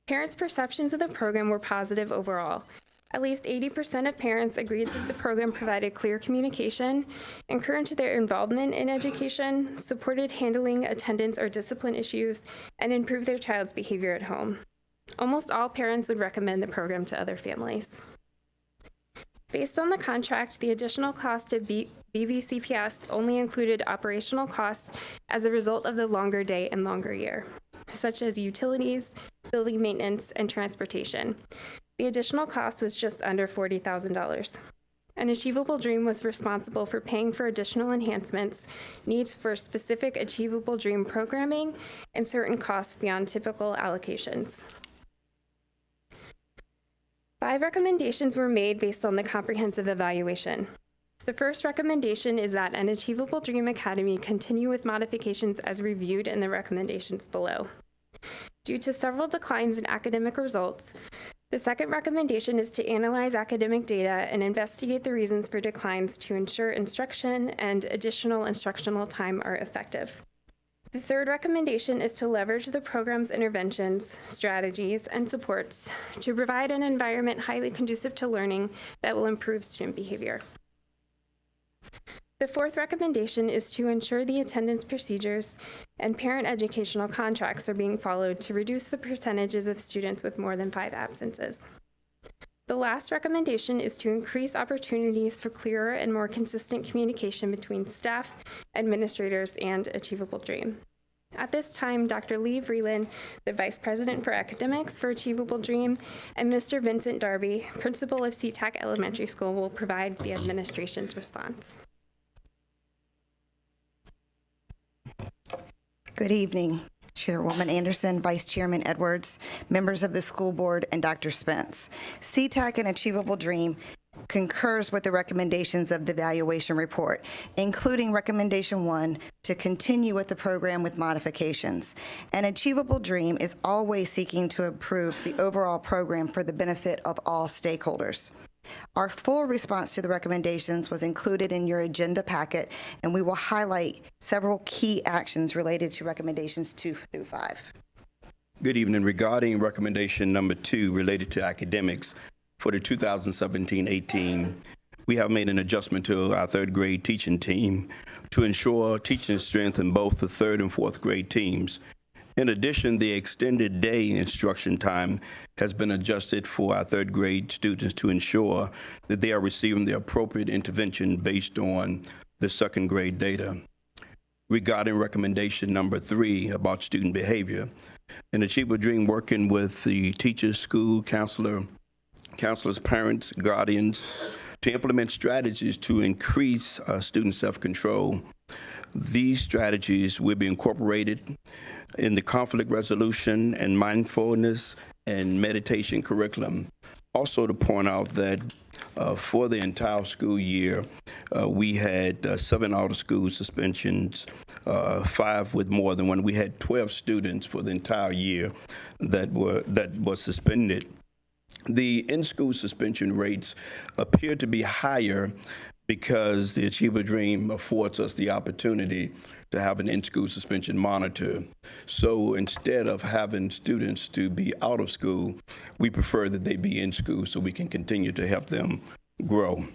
Parents' perceptions of the program were positive overall. At least 80% of parents agreed that the program provided clear communication, encouraged their involvement in education, supported handling attendance or discipline issues, and improved their child's behavior at home. Almost all parents would recommend the program to other families. Based on the contract, the additional cost to BVCPS only included operational costs as a result of the longer day and longer year, such as utilities, building maintenance, and transportation. The additional cost was just under $40,000. An Achievable Dream was responsible for paying for additional enhancements, needs for specific Achievable Dream programming, and certain costs beyond typical allocations. 5 recommendations were made based on the comprehensive evaluation. The first recommendation is that an Achievable Dream Academy continue with modifications as reviewed in the recommendations below. Due to several declines in academic results, the second recommendation is to analyze academic data and investigate the reasons for declines to ensure instruction and additional instructional time are effective. The third recommendation is to leverage the program's interventions, strategies, and supports to provide an environment highly conducive to learning that will improve student behavior. The fourth recommendation is to ensure the attendance procedures and parent educational contracts are being followed to reduce the percentages of students with more than 5 absences. The last recommendation is to increase opportunities for clearer and more consistent communication between staff, administrators, and Achievable Dream. At this time, Dr. Lee Vreeland, the Vice President for Academics for Achievable Dream, and Mr. Vincent Darby, Principal of SeaTac Elementary School, will provide the administration's response. Good evening, Chairwoman Anderson, Vice Chairman Edwards, members of the school board, and Dr. Spence. SeaTac and Achievable Dream concurs with the recommendations of the evaluation report, including recommendation 1 to continue with the program with modifications. And Achievable Dream is always seeking to improve the overall program for the benefit of all stakeholders. Our full response to the recommendations was included in your agenda packet, and we will highlight several key actions related to recommendations 2 through 5. Good evening. Regarding recommendation number 2 related to academics for the 2017-18, we have made an adjustment to our 3rd grade teaching team to ensure teaching strength in both the 3rd and 4th grade teams. In addition, the extended day instruction time has been adjusted for our 3rd grade students to ensure that they are receiving the appropriate intervention based on the 2nd grade data. Regarding recommendation number 3 about student behavior, an Achievable Dream working with the teachers, school counselors, parents, guardians, to implement strategies to increase student self-control. These strategies will be incorporated in the conflict resolution and mindfulness and meditation curriculum. Also to point out that for the entire school year, we had 7 out-of-school suspensions, 5 with more than 1. We had 12 students for the entire year that were suspended. The in-school suspension rates appear to be higher because the Achievable Dream affords us the opportunity to have an in-school suspension monitor. So instead of having students to be out of school, we prefer that they be in school so we can continue to help them grow.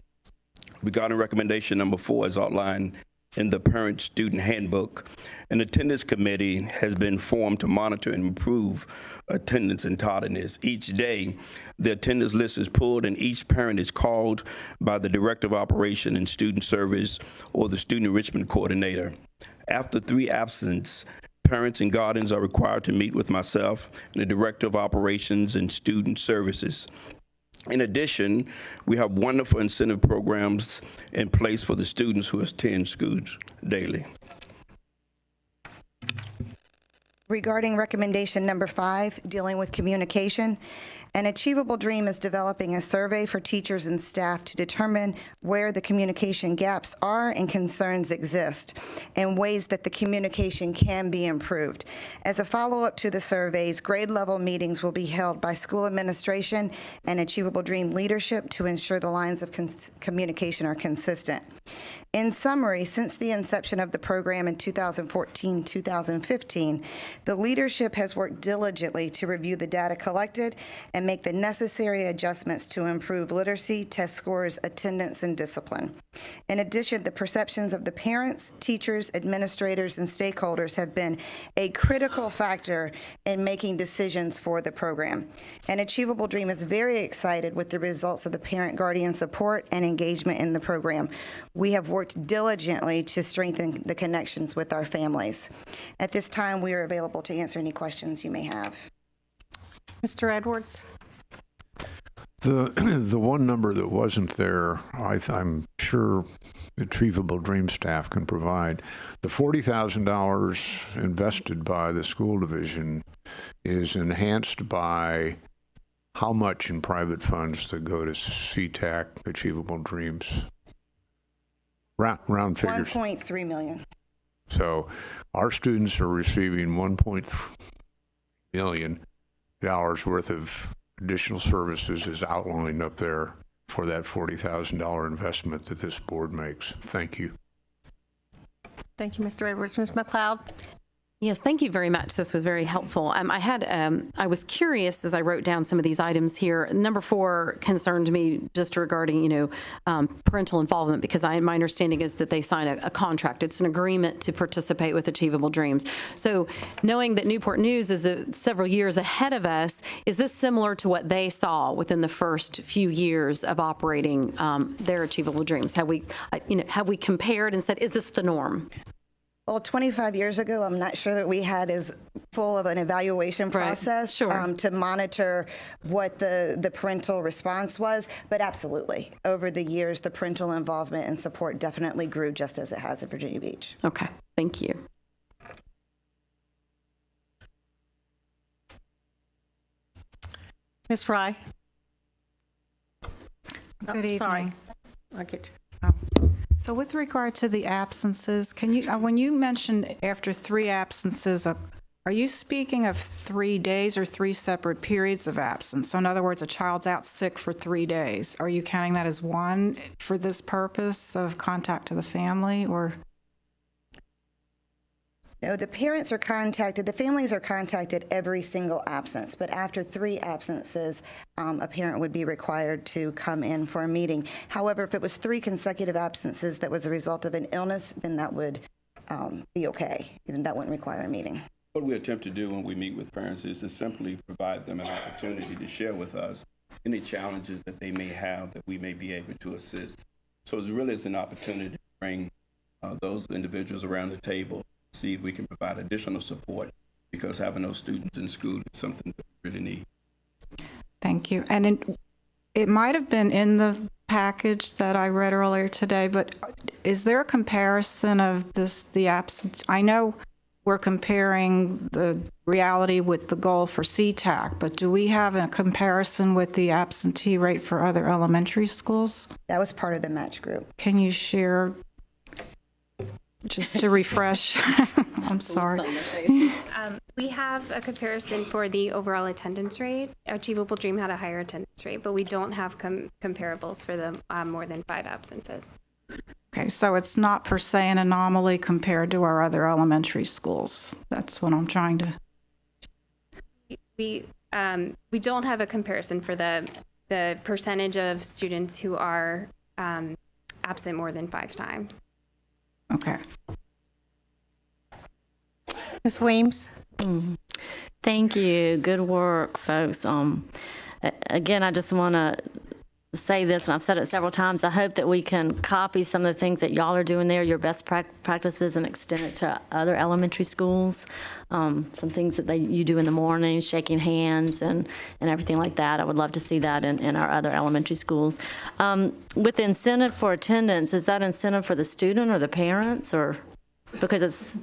Regarding recommendation number 4, as outlined in the Parent-Student Handbook, an attendance committee has been formed to monitor and improve attendance and tardiness. Each day, the attendance list is pulled and each parent is called by the Director of Operation and Student Service or the Student Enrichment Coordinator. After 3 absences, parents and guardians are required to meet with myself and the Director of Operations and Student Services. In addition, we have wonderful incentive programs in place for the students who attend schools daily. Regarding recommendation number 5, dealing with communication, An Achievable Dream is developing a survey for teachers and staff to determine where the communication gaps are and concerns exist, and ways that the communication can be improved. As a follow-up to the surveys, grade-level meetings will be held by school administration and Achievable Dream leadership to ensure the lines of communication are consistent. In summary, since the inception of the program in 2014-2015, the leadership has worked diligently to review the data collected and make the necessary adjustments to improve literacy, test scores, attendance, and discipline. In addition, the perceptions of the parents, teachers, administrators, and stakeholders have been a critical factor in making decisions for the program. And Achievable Dream is very excited with the results of the parent-guardian support and engagement in the program. We have worked diligently to strengthen the connections with our families. At this time, we are available to answer any questions you may have. Mr. Edwards? The one number that wasn't there, I'm sure Achievable Dream staff can provide. The $40,000 invested by the school division is enhanced by how much in private funds that go to CTAC Achievable Dreams? Round figures. $1.3 million. So our students are receiving $1.3 million worth of additional services is outlined up there for that $40,000 investment that this board makes. Thank you. Thank you, Mr. Edwards. Ms. McLeod? Yes, thank you very much. This was very helpful. I was curious as I wrote down some of these items here. Number 4 concerned me just regarding, parental involvement, because my understanding is that they sign a contract. It's an agreement to participate with Achievable Dreams. So knowing that Newport News is several years ahead of us, is this similar to what they saw within the first few years of operating their Achievable Dreams? Have we compared and said, is this the norm? Well, 25 years ago, I'm not sure that we had as full of an evaluation process to monitor what the parental response was, but absolutely. Over the years, the parental involvement and support definitely grew just as it has at Virginia Beach. Okay, thank you. Ms. Fry? Good evening. Sorry. Okay. So with regard to the absences, can you, when you mentioned after 3 absences, are you speaking of 3 days or 3 separate periods of absence? So in other words, a child's out sick for 3 days. Are you counting that as one for this purpose of contact to the family, or? No, the parents are contacted, the families are contacted every single absence, but after 3 absences, a parent would be required to come in for a meeting. However, if it was 3 consecutive absences that was a result of an illness, then that would be okay, and that wouldn't require a meeting. What we attempt to do when we meet with parents is to simply provide them an opportunity to share with us any challenges that they may have that we may be able to assist. So it really is an opportunity to bring those individuals around the table, see if we can provide additional support, because having those students in school is something that we really need. Thank you. And it might have been in the package that I read earlier today, but is there a comparison of the absence? I know we're comparing the reality with the goal for CTAC, but do we have a comparison with the absentee rate for other elementary schools? That was part of the match group. Can you share, just to refresh? I'm sorry. We have a comparison for the overall attendance rate. Achievable Dream had a higher attendance rate, but we don't have comparables for the more than 5 absences. Okay, so it's not per se an anomaly compared to our other elementary schools. That's what I'm trying to. We don't have a comparison for the percentage of students who are absent more than 5 times. Okay. Ms. Weems? Thank you. Good work, folks. Again, I just want to say this, and I've said it several times. I hope that we can copy some of the things that y'all are doing there, your best practices, and extend it to other elementary schools. Some things that you do in the morning, shaking hands and everything like that. I would love to see that in our other elementary schools. With the incentive for attendance, is that incentive for the student or the parents, or because it's,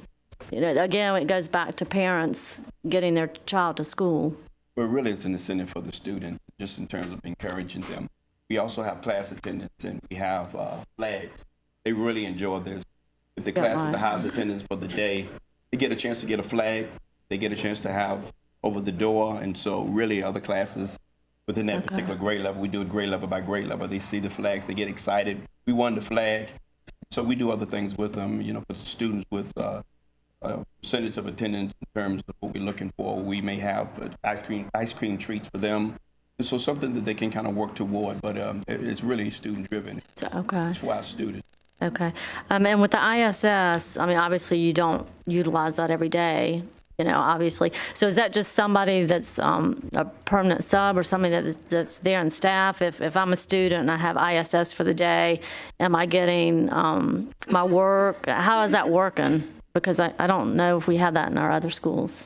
again, it goes back to parents getting their child to school? Well, really, it's an incentive for the student. just in terms of encouraging them. We also have class attendance and we have flags. They really enjoy this. If the class with the highest attendance for the day, they get a chance to get a flag. They get a chance to have over the door. And so really other classes within that particular grade level, we do it grade level by grade level. They see the flags, they get excited. We won the flag. So we do other things with them, you know, for the students with percentage of attendance in terms of what we're looking for. We may have ice cream treats for them. And so something that they can kind of work toward, but it's really student driven. Okay. It's for our students. Okay. And with the ISS, I mean, obviously you don't utilize that every day, you know, obviously. So is that just somebody that's a permanent sub or somebody that's there in staff? If I'm a student and I have ISS for the day, am I getting my work? How is that working? Because I don't know if we have that in our other schools.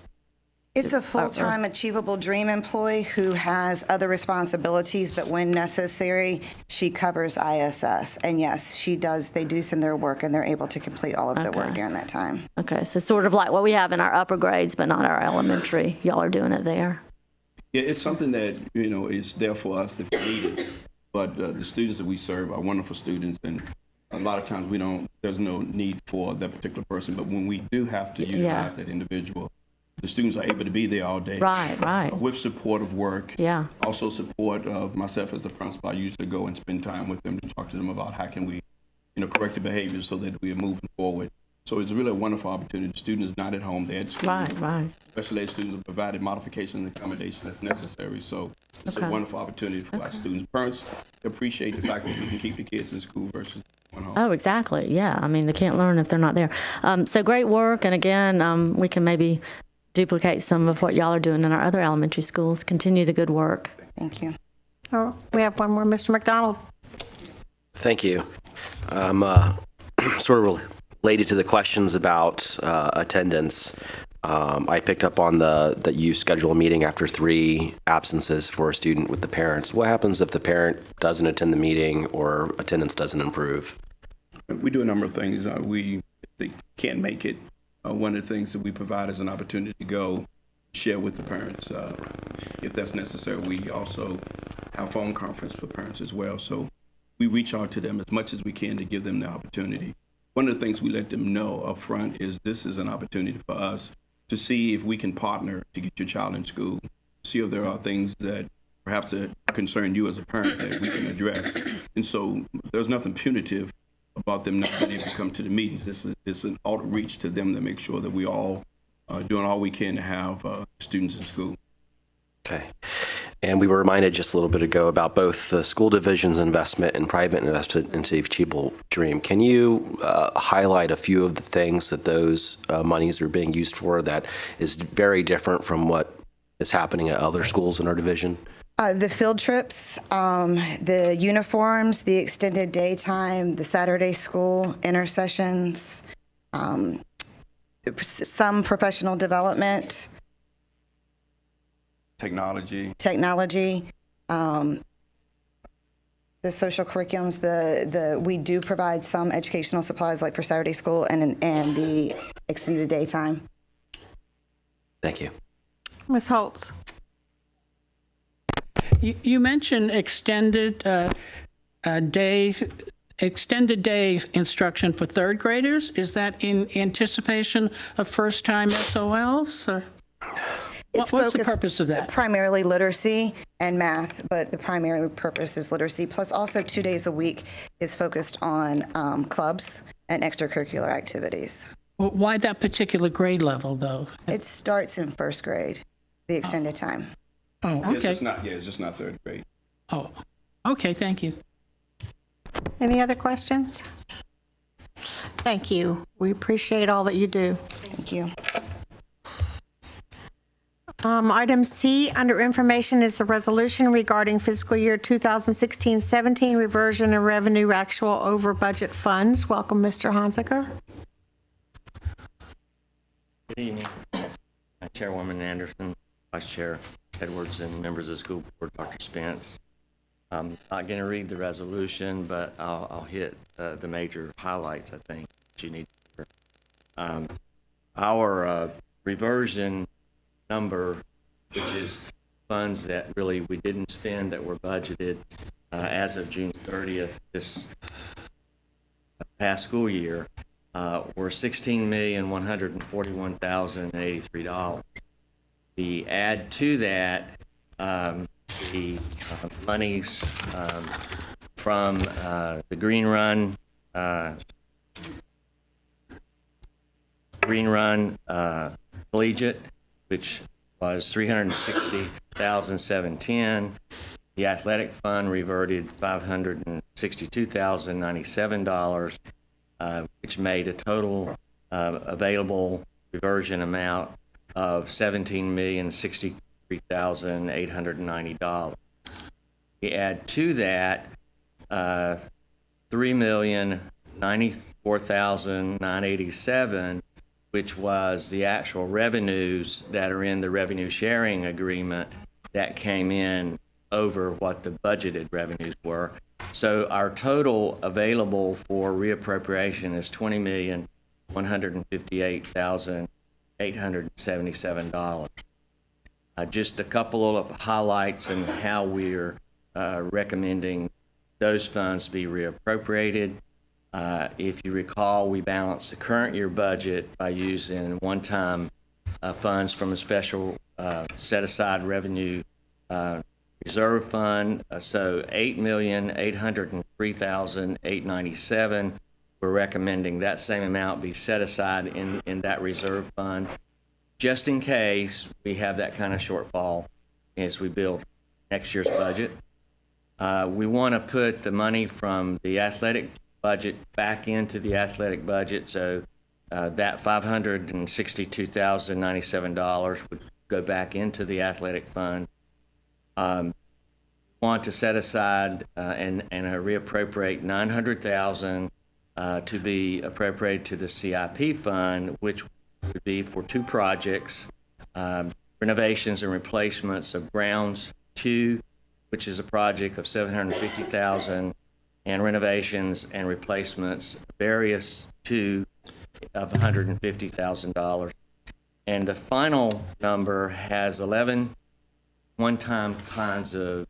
It's a full-time Achievable Dream employee who has other responsibilities, but when necessary, she covers ISS. And yes, she does. They do send their work, and they're able to complete all of their work during that time. Okay, so sort of like what we have in our upper grades, but not our elementary. Y'all are doing it there. Yeah, it's something that, you know, is there for us if we need it. But the students that we serve are wonderful students, and a lot of times there's no need for that particular person. But when we do have to utilize that individual, the students are able to be there all day. Right. With supportive work. Yeah. Also support of myself as the principal. I usually go and spend time with them to talk to them about how can we, you know, correct the behavior so that we are moving forward. So it's really a wonderful opportunity. The student is not at home. They're at school. Right. Special ed students are provided modifications and accommodations that's necessary. So it's a wonderful opportunity for our students. Parents appreciate the fact that we can keep the kids in school versus going home. Oh, exactly. Yeah. I mean, they can't learn if they're not there. So great work. And again, we can maybe duplicate some of what y'all are doing in our other elementary schools. Continue the good work. Thank you. Oh, we have one more, Mr. McDonald. Thank you. Sort of related to the questions about attendance. I picked up on that you schedule a meeting after 3 absences for a student with the parents. What happens if the parent doesn't attend the meeting or attendance doesn't improve? We do a number of things. If they can't make it, one of the things that we provide is an opportunity to go share with the parents. If that's necessary, we also have phone conference for parents as well. So we reach out to them as much as we can to give them the opportunity. One of the things we let them know up front is this is an opportunity for us to see if we can partner to get your child in school, see if there are things that perhaps that concern you as a parent that we can address. And so there's nothing punitive about them not being able to come to the meetings. This is an outreach to them to make sure that we all are doing all we can to have students in school. Okay. And we were reminded just a little bit ago about both the school division's investment and private investment into Achievable Dream. Can you highlight a few of the things that those monies are being used for that is very different from what is happening at other schools in our division? The field trips, the uniforms, the extended daytime, the Saturday school intercessions, some professional development. Technology, the social curriculums, we do provide some educational supplies like for Saturday school and the extended daytime. Thank you. Ms. Holtz. You mentioned extended day instruction for third graders. Is that in anticipation of first-time SOLs? Or what's the purpose of that? Primarily literacy and math, but the primary purpose is literacy. Plus, also 2 days a week is focused on clubs and extracurricular activities. Well, why that particular grade level, though? It starts in first grade, the extended time. Oh, okay. It's just not third grade. Oh, okay, thank you. Any other questions? Thank you. We appreciate all that you do. Thank you. Item C under information is the resolution regarding fiscal year 2016-17 reversion of revenue actual over budget funds. Welcome, Mr. Honsiker. Good evening, Chairwoman Anderson, Vice Chair Edwards, and members of the school board, Dr. Spence. I'm not going to read the resolution, but I'll hit the major highlights, I think, that you need to hear. Our reversion number, which is funds that really we didn't spend that were budgeted as of June 30th this past school year were $16,141,083. We add to that the monies from the Green Run Collegiate, which was $360,710. The athletic fund reverted $562,097, which made a total available reversion amount of $17,063,890. We add to that $3,094,987, which was the actual revenues that are in the revenue sharing agreement that came in over what the budgeted revenues were. So our total available for reappropriation is $20,158,877. Just a couple of highlights and how we're recommending those funds be reappropriated. If you recall, we balanced the current year budget by using one-time funds from a special set-aside revenue reserve fund. So $8,803,897. We're recommending that same amount be set aside in that reserve fund, just in case we have that kind of shortfall as we build next year's budget. We want to put the money from the athletic budget back into the athletic budget, so that $562,097 would go back into the athletic fund. Want to set aside and reappropriate $900,000 to be appropriated to the CIP fund, which would be for two projects, renovations and replacements of Browns 2, which is a project of $750,000, and renovations and replacements various 2 of $150,000. And the final number has 11 one-time kinds of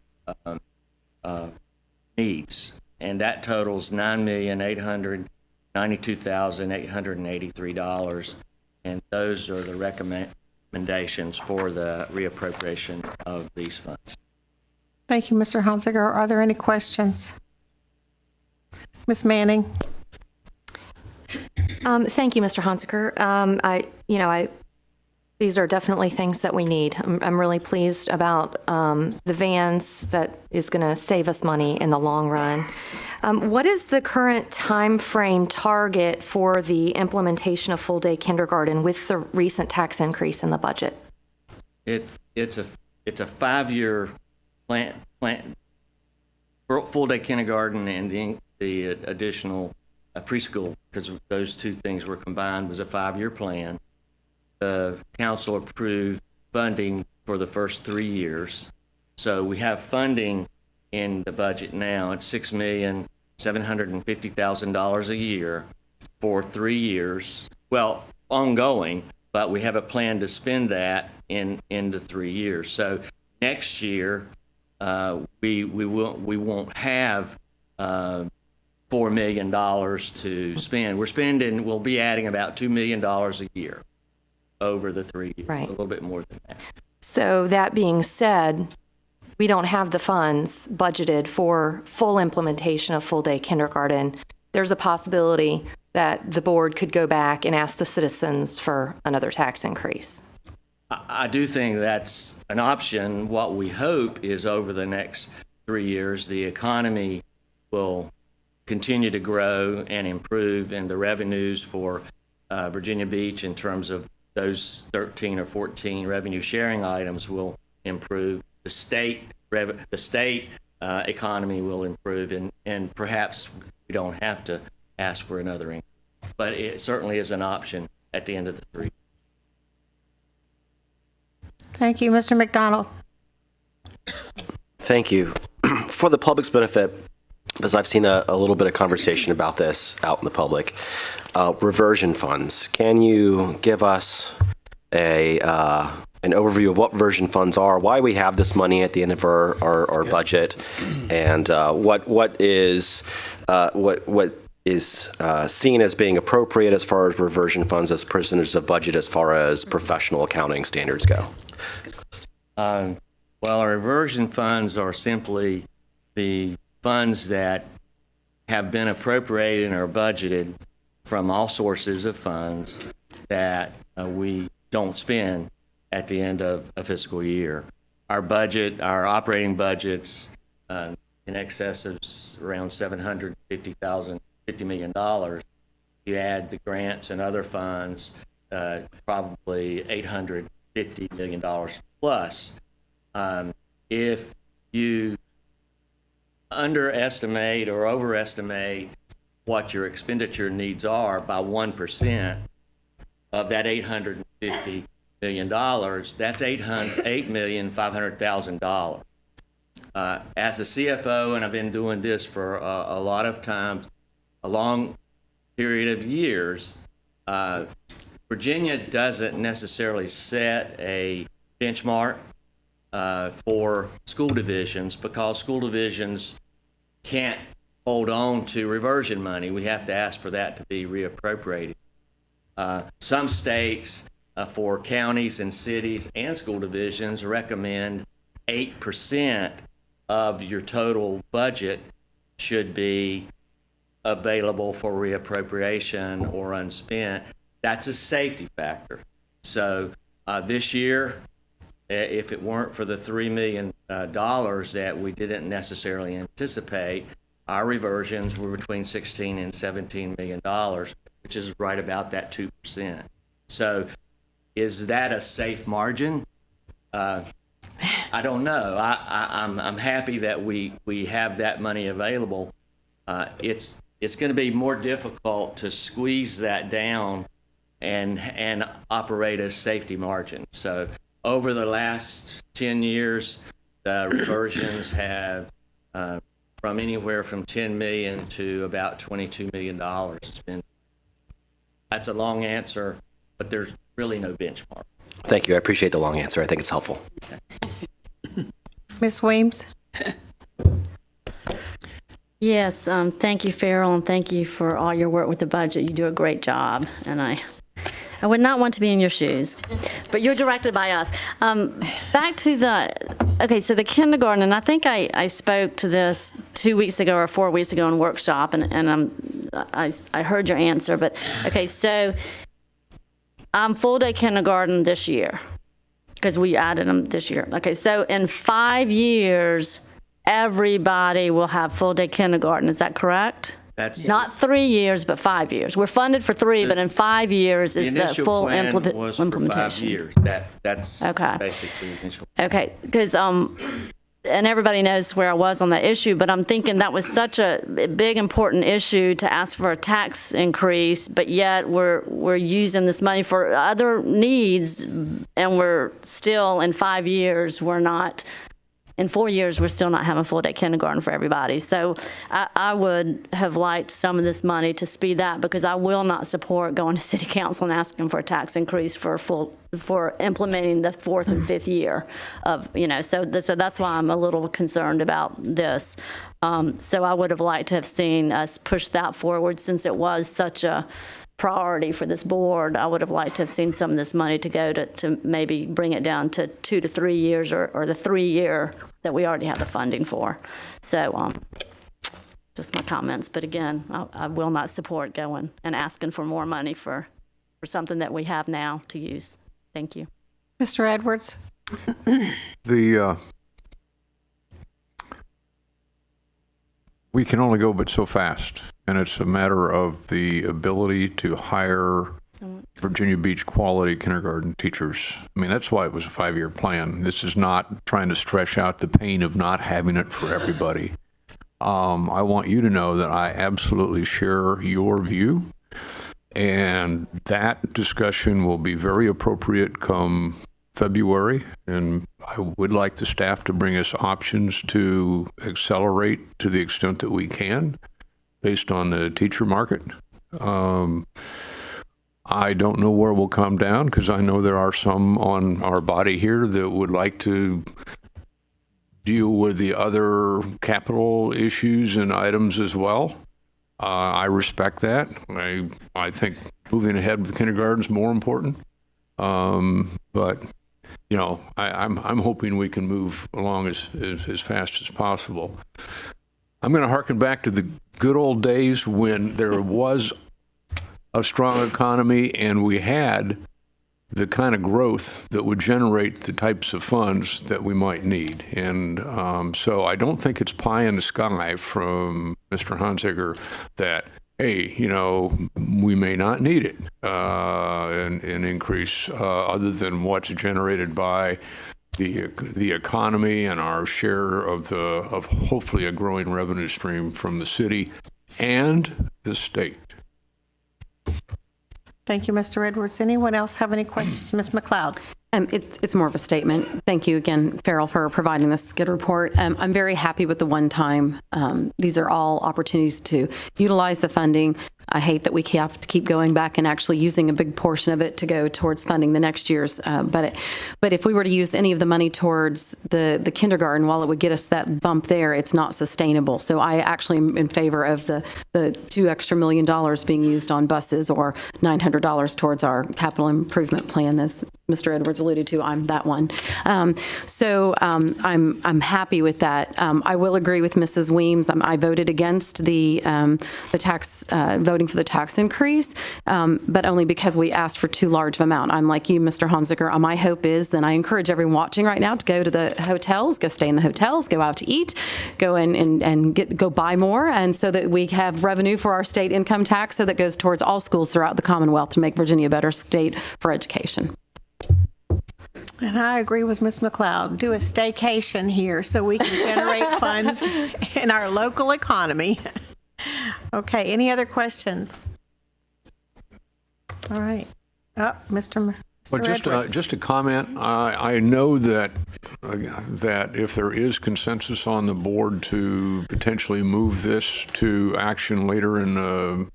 needs, and that totals $9,892,883, and those are the recommendations for the reappropriation of these funds. Thank you, Mr. Hunziker. Are there any questions? Ms. Manning? Thank you, Mr. Hunziker. These are definitely things that we need. I'm really pleased about the vans. That is going to save us money in the long run. What is the current time frame target for the implementation of full-day kindergarten with the recent tax increase in the budget? It's a 5-year plan for full-day kindergarten and the additional preschool, because those two things were combined, was a 5-year plan. The council approved funding for the first 3 years. So we have funding in the budget now. It's $6,750,000 a year for 3 years. Well, ongoing, but we have a plan to spend that in the 3 years. So next year, we won't have $4 million to spend. We'll be adding about $2 million a year over the 3 years, right. A little bit more than that. So that being said, we don't have the funds budgeted for full implementation of full-day kindergarten. There's a possibility that the board could go back and ask the citizens for another tax increase. I do think that's an option. What we hope is over the next 3 years, the economy will continue to grow and improve, and the revenues for Virginia Beach in terms of those 13 or 14 revenue sharing items will improve. The state economy will improve, and perhaps we don't have to ask for another increase. But it certainly is an option at the end of the 3 years. Thank you. Mr. McDonald? Thank you. For the public's benefit, because I've seen a little bit of conversation about this out in the public, reversion funds. Can you give us a an overview of what reversion funds are, why we have this money at the end of our budget, and what is seen as being appropriate as far as reversion funds as percentage of budget as far as professional accounting standards go. Well, our reversion funds are simply the funds that have been appropriated or budgeted from all sources of funds that we don't spend at the end of a fiscal year. Our budget, our operating budgets, in excess of around $50 million. You add the grants and other funds, probably $850 million plus. If you underestimate or overestimate what your expenditure needs are by 1% of that $850 million, that's $8,500,000. As a CFO, and I've been doing this for a lot of times, a long period of years, Virginia doesn't necessarily set a benchmark for school divisions because school divisions can't hold on to reversion money. We have to ask for that to be reappropriated. Some states, for counties and cities and school divisions, recommend 8% of your total budget should be available for reappropriation or unspent. That's a safety factor. So this year, if it weren't for the $3 million that we didn't necessarily anticipate, our reversions were between $16 and $17 million, which is right about that 2%. So is that a safe margin? I don't know. I'm happy that we have that money available. It's going to be more difficult to squeeze that down and operate a safety margin. So over the last 10 years, the reversions have from anywhere from $10 million to about $22 million. That's a long answer, but there's really no benchmark. Thank you. I appreciate the long answer. I think it's helpful. Ms. Weems? Yes, thank you, Farrell, and thank you for all your work with the budget. You do a great job, and I would not want to be in your shoes, but you're directed by us. Back to so the kindergarten, and I think I spoke to this 2 weeks ago or 4 weeks ago in workshop, and I heard your answer, but okay, so full day kindergarten this year, because we added them this year. Okay, so in 5 years, everybody will have full day kindergarten. Is that correct? That's not 3 years, but 5 years. We're funded for 3, but in 5 years is the full implementation. For 5 years. That's okay. Basically the initial. Okay, because and everybody knows where I was on that issue, but I'm thinking that was such a big, important issue to ask for a tax increase, but yet we're using this money for other needs, and we're still in 5 years in 4 years, we're still not having full day kindergarten for everybody. So I would have liked some of this money to speed that, because I will not support going to city council and asking for a tax increase for implementing the 4th and 5th year of, so that's why I'm a little concerned about this. So I would have liked to have seen us push that forward, since it was such a priority for this board. I would have liked to have seen some of this money to go to maybe bring it down to 2 to 3 years, or the 3 year that we already have the funding for. So just my comments. But again, I will not support going and asking for more money for something that we have now to use. Thank you. Mr. Edwards? We can only go but so fast, and it's a matter of the ability to hire Virginia Beach quality kindergarten teachers. I mean, that's why it was a 5-year plan. This is not trying to stretch out the pain of not having it for everybody. I want you to know that I absolutely share your view, and that discussion will be very appropriate come February, and I would like the staff to bring us options to accelerate to the extent that we can based on the teacher market. I don't know where we'll come down because I know there are some on our body here that would like to deal with the other capital issues and items as well. I respect that. I think moving ahead with kindergarten is more important. But you know, I'm hoping we can move along as fast as possible. I'm going to harken back to the good old days when there was a strong economy and we had the kind of growth that would generate the types of funds that we might need. And so I don't think it's pie in the sky from Mr. Honziger that, hey, you know, we may not need it, an increase other than what's generated by the economy and our share of hopefully a growing revenue stream from the city and the state. Thank you, Mr. Edwards. Anyone else have any questions? Ms. McLeod? It's more of a statement. Thank you again, Farrell, for providing this good report. I'm very happy with the one-time. These are all opportunities to utilize the funding. I hate that we have to keep going back and actually using a big portion of it to go towards funding the next year's. But if we were to use any of the money towards the kindergarten, while it would get us that bump there, it's not sustainable. So I actually am in favor of the $2 extra million being used on buses or $900 towards our capital improvement plan, as Mr. Edwards alluded to. I'm that one. So I'm happy with that. I will agree with Mrs. Weems. I voted against the tax voting for the tax increase, but only because we asked for too large of amount. I'm like you, Mr. Honziger. My hope is, then I encourage everyone watching right now to go to the hotels, go stay in the hotels, go out to eat, go in and go buy more, and so that we have revenue for our state income tax, so that goes towards all schools throughout the Commonwealth to make Virginia a better state for education. And I agree with Ms. McLeod. Do a staycation here so we can generate funds in our local economy. Okay, any other questions? All right. Mr. But just a comment, I know that if there is consensus on the board to potentially move this to action later in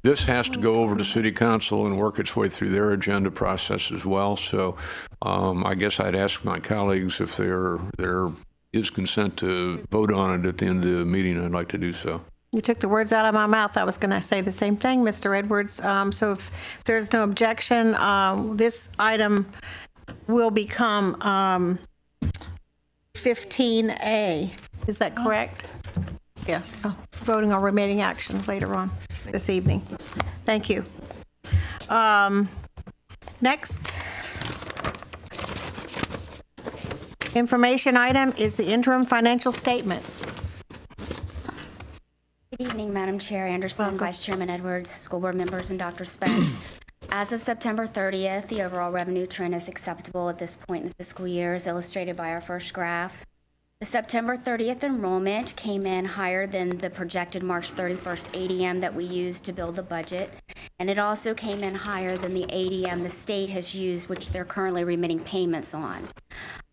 this has to go over to City Council and work its way through their agenda process as well. So I guess I'd ask my colleagues if there is consent to vote on it at the end of the meeting. I'd like to do so. You took the words out of my mouth. I was going to say the same thing, Mr. Edwards. So if there's no objection, this item will become 15A. Is that correct? Yeah. Voting on remaining actions later on this evening. Thank you. Next information item is the interim financial statement. Good evening, Madam Chair Anderson, Vice Chairman Edwards, school board members, and Dr. Spence. As of September 30th, the overall revenue trend is acceptable at this point in the fiscal year, as illustrated by our first graph. The September 30th enrollment came in higher than the projected March 31st ADM that we used to build the budget, and it also came in higher than the ADM the state has used, which they're currently remitting payments on.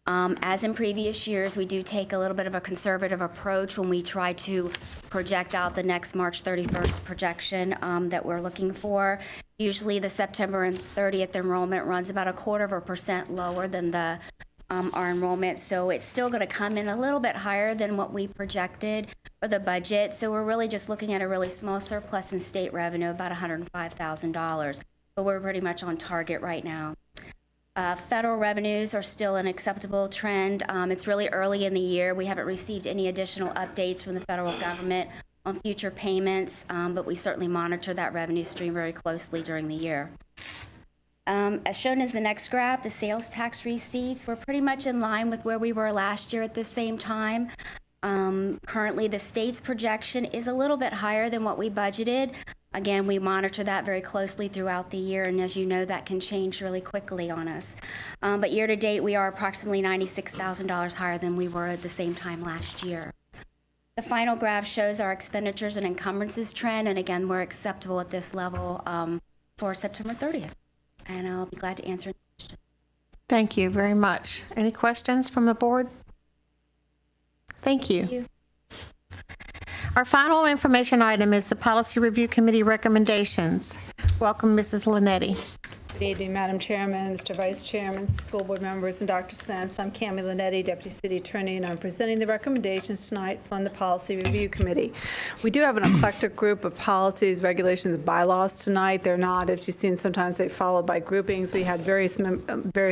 As in previous years, we do take a little bit of a conservative approach when we try to project out the next March 31st projection that we're looking for. Usually the September 30th enrollment runs about 0.25% lower than our enrollment, so it's still going to come in a little bit higher than what we projected for the budget. So we're really just looking at a really small surplus in state revenue, about $105,000, but we're pretty much on target right now. Federal revenues are still an acceptable trend. It's really early in the year. We haven't received any additional updates from the federal government on future payments, but we certainly monitor that revenue stream very closely during the year. As shown as the next graph, the sales tax receipts were pretty much in line with where we were last year at the same time. Currently, the state's projection is a little bit higher than what we budgeted. Again, we monitor that very closely throughout the year, and as you know, that can change really quickly on us. But year to date, we are approximately $96,000 higher than we were at the same time last year. The final graph shows our expenditures and encumbrances trend, and again, we're acceptable at this level for September 30th. And I'll be glad to answer any questions. Thank you very much. Any questions from the board? Thank you. Thank you. Our final information item is the Policy Review Committee recommendations. Welcome, Mrs. Linetti. Good evening, Madam Chairman, Mr. Vice Chairman, school board members, and Dr. Spence. I'm Cammie Linetti, Deputy City Attorney, and I'm presenting the recommendations tonight from the Policy Review Committee. We do have an eclectic group of policies, regulations, and bylaws tonight. They're not, as you've seen, sometimes they followed by groupings. We had various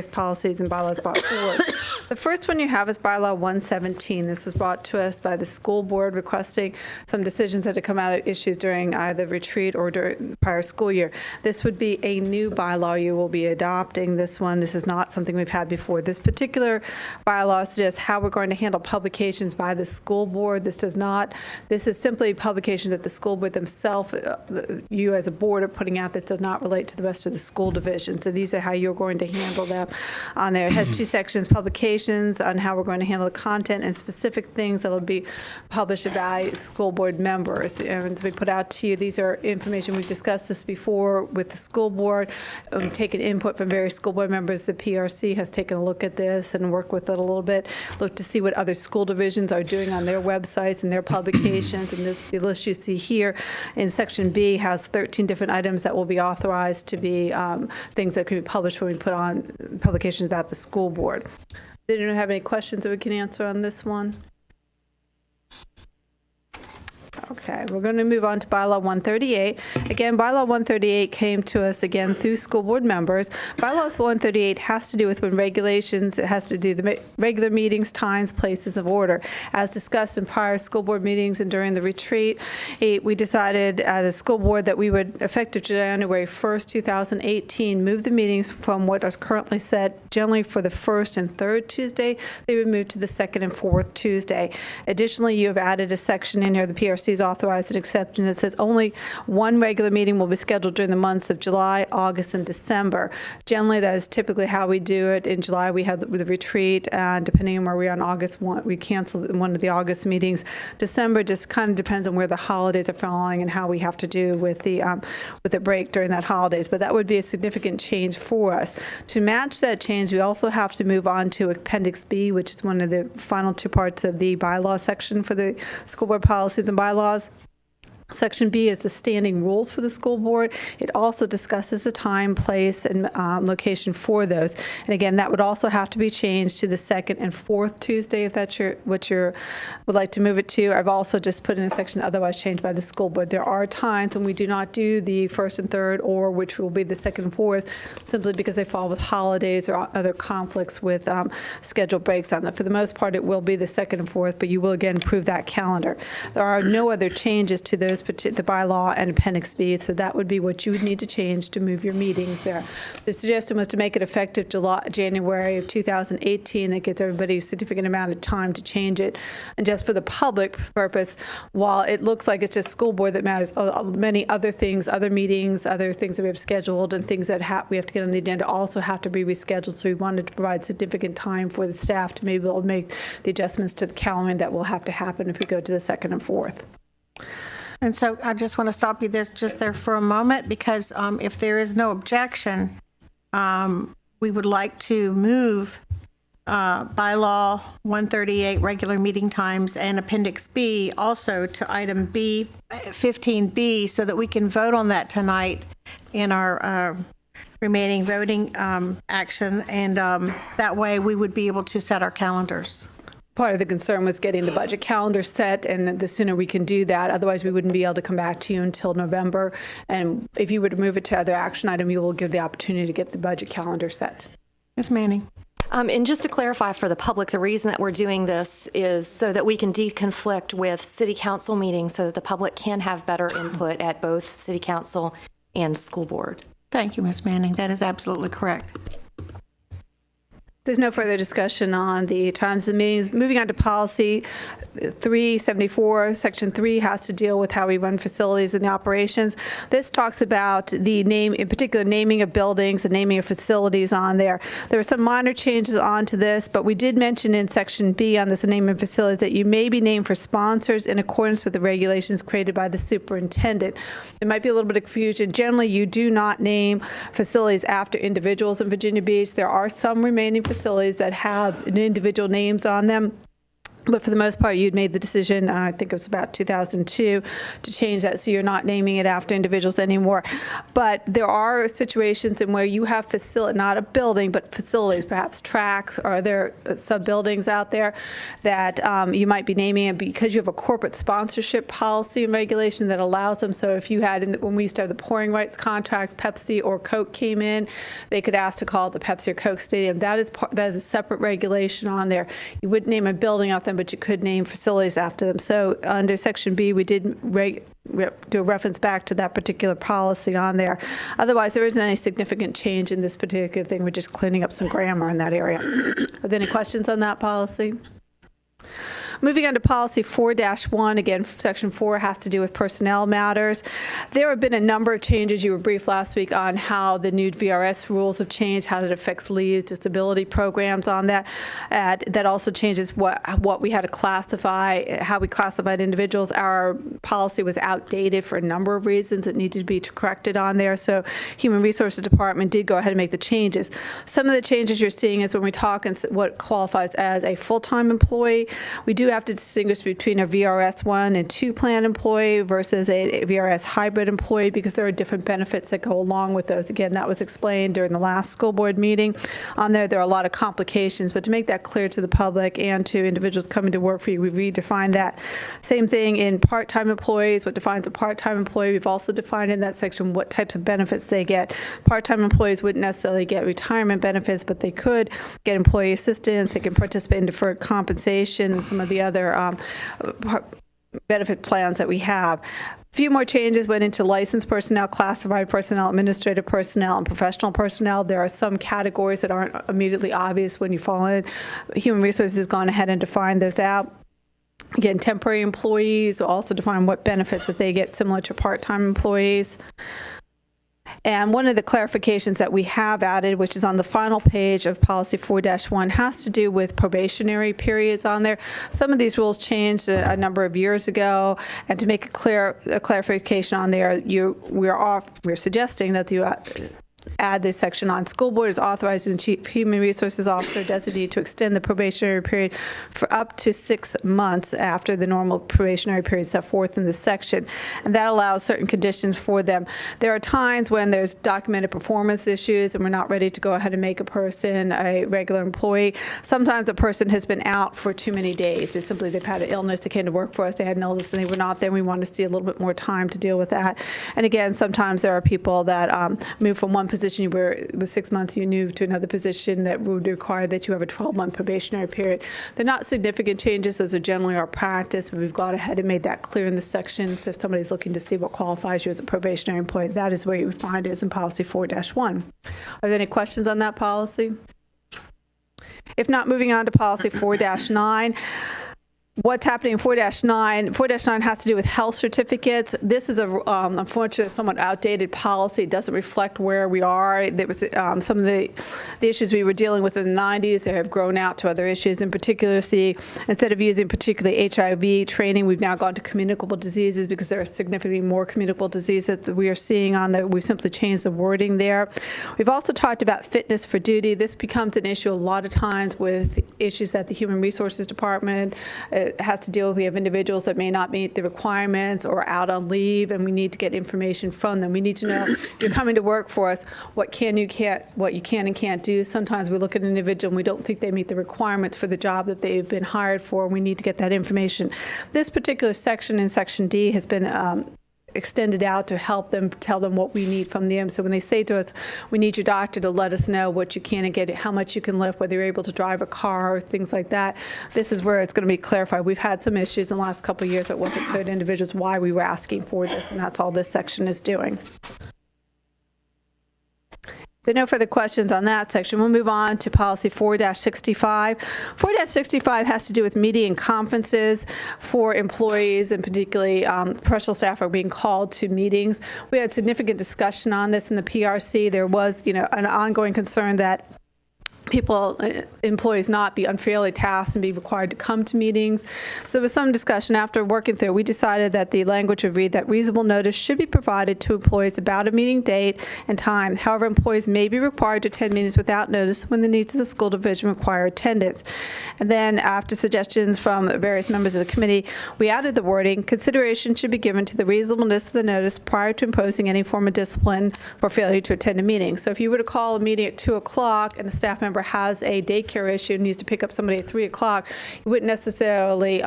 policies and bylaws brought forward. The first one you have is Bylaw 117. This was brought to us by the school board requesting some decisions that had come out of issues during either retreat or during the prior school year. This would be a new bylaw you will be adopting. This one, this is not something we've had before. This particular bylaw suggests how we're going to handle publications by the school board. This is simply publications that the school board themselves, you as a board are putting out. This does not relate to the rest of the school division. So these are how you're going to handle them on there. It has two sections, publications on how we're going to handle the content and specific things that will be published by school board members. And as we put out to you, these are information, we've discussed this before with the school board. Taken input from various school board members. The PRC has taken a look at this and worked with it a little bit, looked to see what other school divisions are doing on their websites and their publications. And the list you see here in Section B has 13 different items that will be authorized to be things that can be published when we put on publications about the school board. Did anyone have any questions that we can answer on this one? Okay, we're going to move on to Bylaw 138. Again, Bylaw 138 came to us again through school board members. Bylaw 138 has to do with when regulations, it has to do the regular meetings, times, places of order. As discussed in prior school board meetings and during the retreat, we decided as a school board that we would, effective January 1st, 2018, move the meetings from what is currently set generally for the first and third Tuesday. They would move to the second and fourth Tuesday. Additionally, you have added a section in here, the PRC is authorized and accepted, that says only one regular meeting will be scheduled during the months of July, August, and December. Generally, that is typically how we do it. In July, we have the retreat, and depending on where we are on August 1, we cancel one of the August meetings. December just kind of depends on where the holidays are falling and how we have to do with the break during that holidays. But that would be a significant change for us. To match that change, we also have to move on to Appendix B, which is one of the final two parts of the bylaw section for the school board policies and bylaws. Section B is the standing rules for the school board. It also discusses the time, place, and location for those. And again, that would also have to be changed to the second and fourth Tuesday if that's what you would like to move it to. I've also just put in a section otherwise changed by the school board. There are times when we do not do the first and third, or which will be the second and fourth, simply because they fall with holidays or other conflicts with scheduled breaks on it. For the most part, it will be the second and fourth, but you will again approve that calendar. There are no other changes to those, the bylaw and Appendix B, so that would be what you would need to change to move your meetings there. The suggestion was to make it effective January of 2018. That gives everybody a significant amount of time to change it. And just for the public purpose, while it looks like it's just school board that matters, many other things, other meetings, other things that we have scheduled and things that we have to get on the agenda also have to be rescheduled. So we wanted to provide significant time for the staff to maybe able to make the adjustments to the calendar that will have to happen if we go to the second and fourth. And so I just want to stop you there for a moment, because if there is no objection, we would like to move bylaw 138 regular meeting times and Appendix B also to item B 15B, so that we can vote on that tonight in our remaining voting action, and that way we would be able to set our calendars. Part of the concern was getting the budget calendar set, and the sooner we can do that, otherwise we wouldn't be able to come back to you until November. And if you were to move it to other action item, you will give the opportunity to get the budget calendar set. Ms. Manning. And just to clarify for the public, the reason that we're doing this is so that we can deconflict with city council meetings, so that the public can have better input at both city council and school board. Thank you, Ms. Manning. That is absolutely correct. There's no further discussion on the times of the meetings. Moving on to policy 374, section 3 has to deal with how we run facilities and the operations. This talks about the name, in particular, naming of buildings and naming of facilities on there. There are some minor changes onto this, but we did mention in section B on this naming of facilities that you may be named for sponsors in accordance with the regulations created by the superintendent. There might be a little bit of confusion. Generally, you do not name facilities after individuals in Virginia Beach. There are some remaining facilities that have individual names on them. But for the most part, you'd made the decision, I think it was about 2002, to change that so you're not naming it after individuals anymore. But there are situations in where you have not a building, but facilities, perhaps tracks or other sub-buildings out there that you might be naming it because you have a corporate sponsorship policy and regulation that allows them. So if you had, when we used to have the pouring rights contracts, Pepsi or Coke came in, they could ask to call it the Pepsi or Coke Stadium. That is a separate regulation on there. You wouldn't name a building out there, but you could name facilities after them. So under Section B, we did do a reference back to that particular policy on there. Otherwise, there isn't any significant change in this particular thing. We're just cleaning up some grammar in that area. Are there any questions on that policy? Moving on to policy 4-1, again, section 4 has to do with personnel matters. There have been a number of changes. You were briefed last week on how the new VRS rules have changed, how it affects leave, disability programs on that. That also changes what we had to classify, how we classified individuals. Our policy was outdated for a number of reasons. It needed to be corrected on there. So Human Resources Department did go ahead and make the changes. Some of the changes you're seeing is when we talk and what qualifies as a full-time employee, we do have to distinguish between a VRS 1 and 2 plan employee versus a VRS hybrid employee because there are different benefits that go along with those. Again, that was explained during the last school board meeting. On there are a lot of complications, but to make that clear to the public and to individuals coming to work for you, we redefined that. Same thing in part-time employees. What defines a part-time employee? We've also defined in that section what types of benefits they get. Part-time employees wouldn't necessarily get retirement benefits, but they could get employee assistance. They can participate in deferred compensation and some of the other benefit plans that we have. A few more changes went into licensed personnel, classified personnel, administrative personnel, and professional personnel. There are some categories that aren't immediately obvious when you fall in. Human Resources has gone ahead and defined those out. Again, temporary employees will also define what benefits that they get similar to part-time employees. And one of the clarifications that we have added, which is on the final page of policy 4-1, has to do with probationary periods on there. Some of these rules changed a number of years ago, and to make a clarification on there, we're suggesting that you add this section on. School board is authorizing the Chief Human Resources Officer designee to extend the probationary period for up to 6 months after the normal probationary period set forth in this section. And that allows certain conditions for them. There are times when there's documented performance issues and we're not ready to go ahead and make a person a regular employee. Sometimes a person has been out for too many days. They've had an illness, they came to work for us, they had an illness and they were not there. We want to see a little bit more time to deal with that. And again, sometimes there are people that move from one position you were with 6 months, you move to another position that would require that you have a 12-month probationary period. They're not significant changes. Those are generally our practice, but we've gone ahead and made that clear in the section. So if somebody's looking to see what qualifies you as a probationary employee, that is where you would find it is in policy 4-1. Are there any questions on that policy? If not, moving on to policy 4-9. What's happening in 4-9? 4-9 has to do with health certificates. This is unfortunately, somewhat outdated policy. It doesn't reflect where we are. There was some of the issues we were dealing with in the 90s. They have grown out to other issues. In particular, instead of using particularly HIV training, we've now gone to communicable diseases because there are significantly more communicable diseases that we are seeing on that. We've simply changed the wording there. We've also talked about fitness for duty. This becomes an issue a lot of times with issues that the Human Resources Department has to deal with. We have individuals that may not meet the requirements or are out on leave, and we need to get information from them. We need to know, if you're coming to work for us, what you can and can't do. Sometimes we look at an individual and we don't think they meet the requirements for the job that they've been hired for, and we need to get that information. This particular section in Section D has been extended out to help them, tell them what we need from them. So when they say to us, we need your doctor to let us know what you can and get, how much you can lift, whether you're able to drive a car or things like that, this is where it's going to be clarified. We've had some issues in the last couple of years. It wasn't clear to individuals why we were asking for this, and that's all this section is doing. There are no further questions on that section. We'll move on to policy 4-65. 4-65 has to do with meeting and conferences for employees, and particularly professional staff are being called to meetings. We had significant discussion on this in the PRC. There was, an ongoing concern that employees not be unfairly tasked and be required to come to meetings. So with some discussion after working through, we decided that the language would read that reasonable notice should be provided to employees about a meeting date and time. However, employees may be required to attend meetings without notice when the needs of the school division require attendance. And then after suggestions from various members of the committee, we added the wording, consideration should be given to the reasonableness of the notice prior to imposing any form of discipline for failure to attend a meeting. So if you were to call a meeting at 2 o'clock and a staff member has a daycare issue and needs to pick up somebody at 3 o'clock, you wouldn't necessarily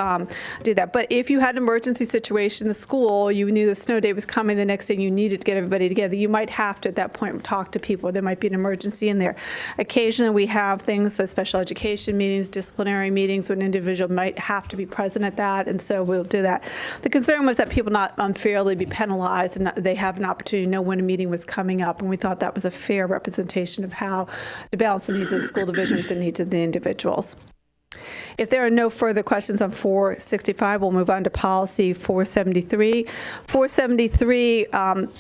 do that. But if you had an emergency situation in the school, you knew the snow day was coming the next day and you needed to get everybody together, you might have to at that point talk to people. There might be an emergency in there. Occasionally we have things, so special education meetings, disciplinary meetings, when an individual might have to be present at that, and so we'll do that. The concern was that people not unfairly be penalized and they have an opportunity to know when a meeting was coming up, and we thought that was a fair representation of how to balance the needs of the school division with the needs of the individuals. If there are no further questions on 465, we'll move on to policy 473. 473,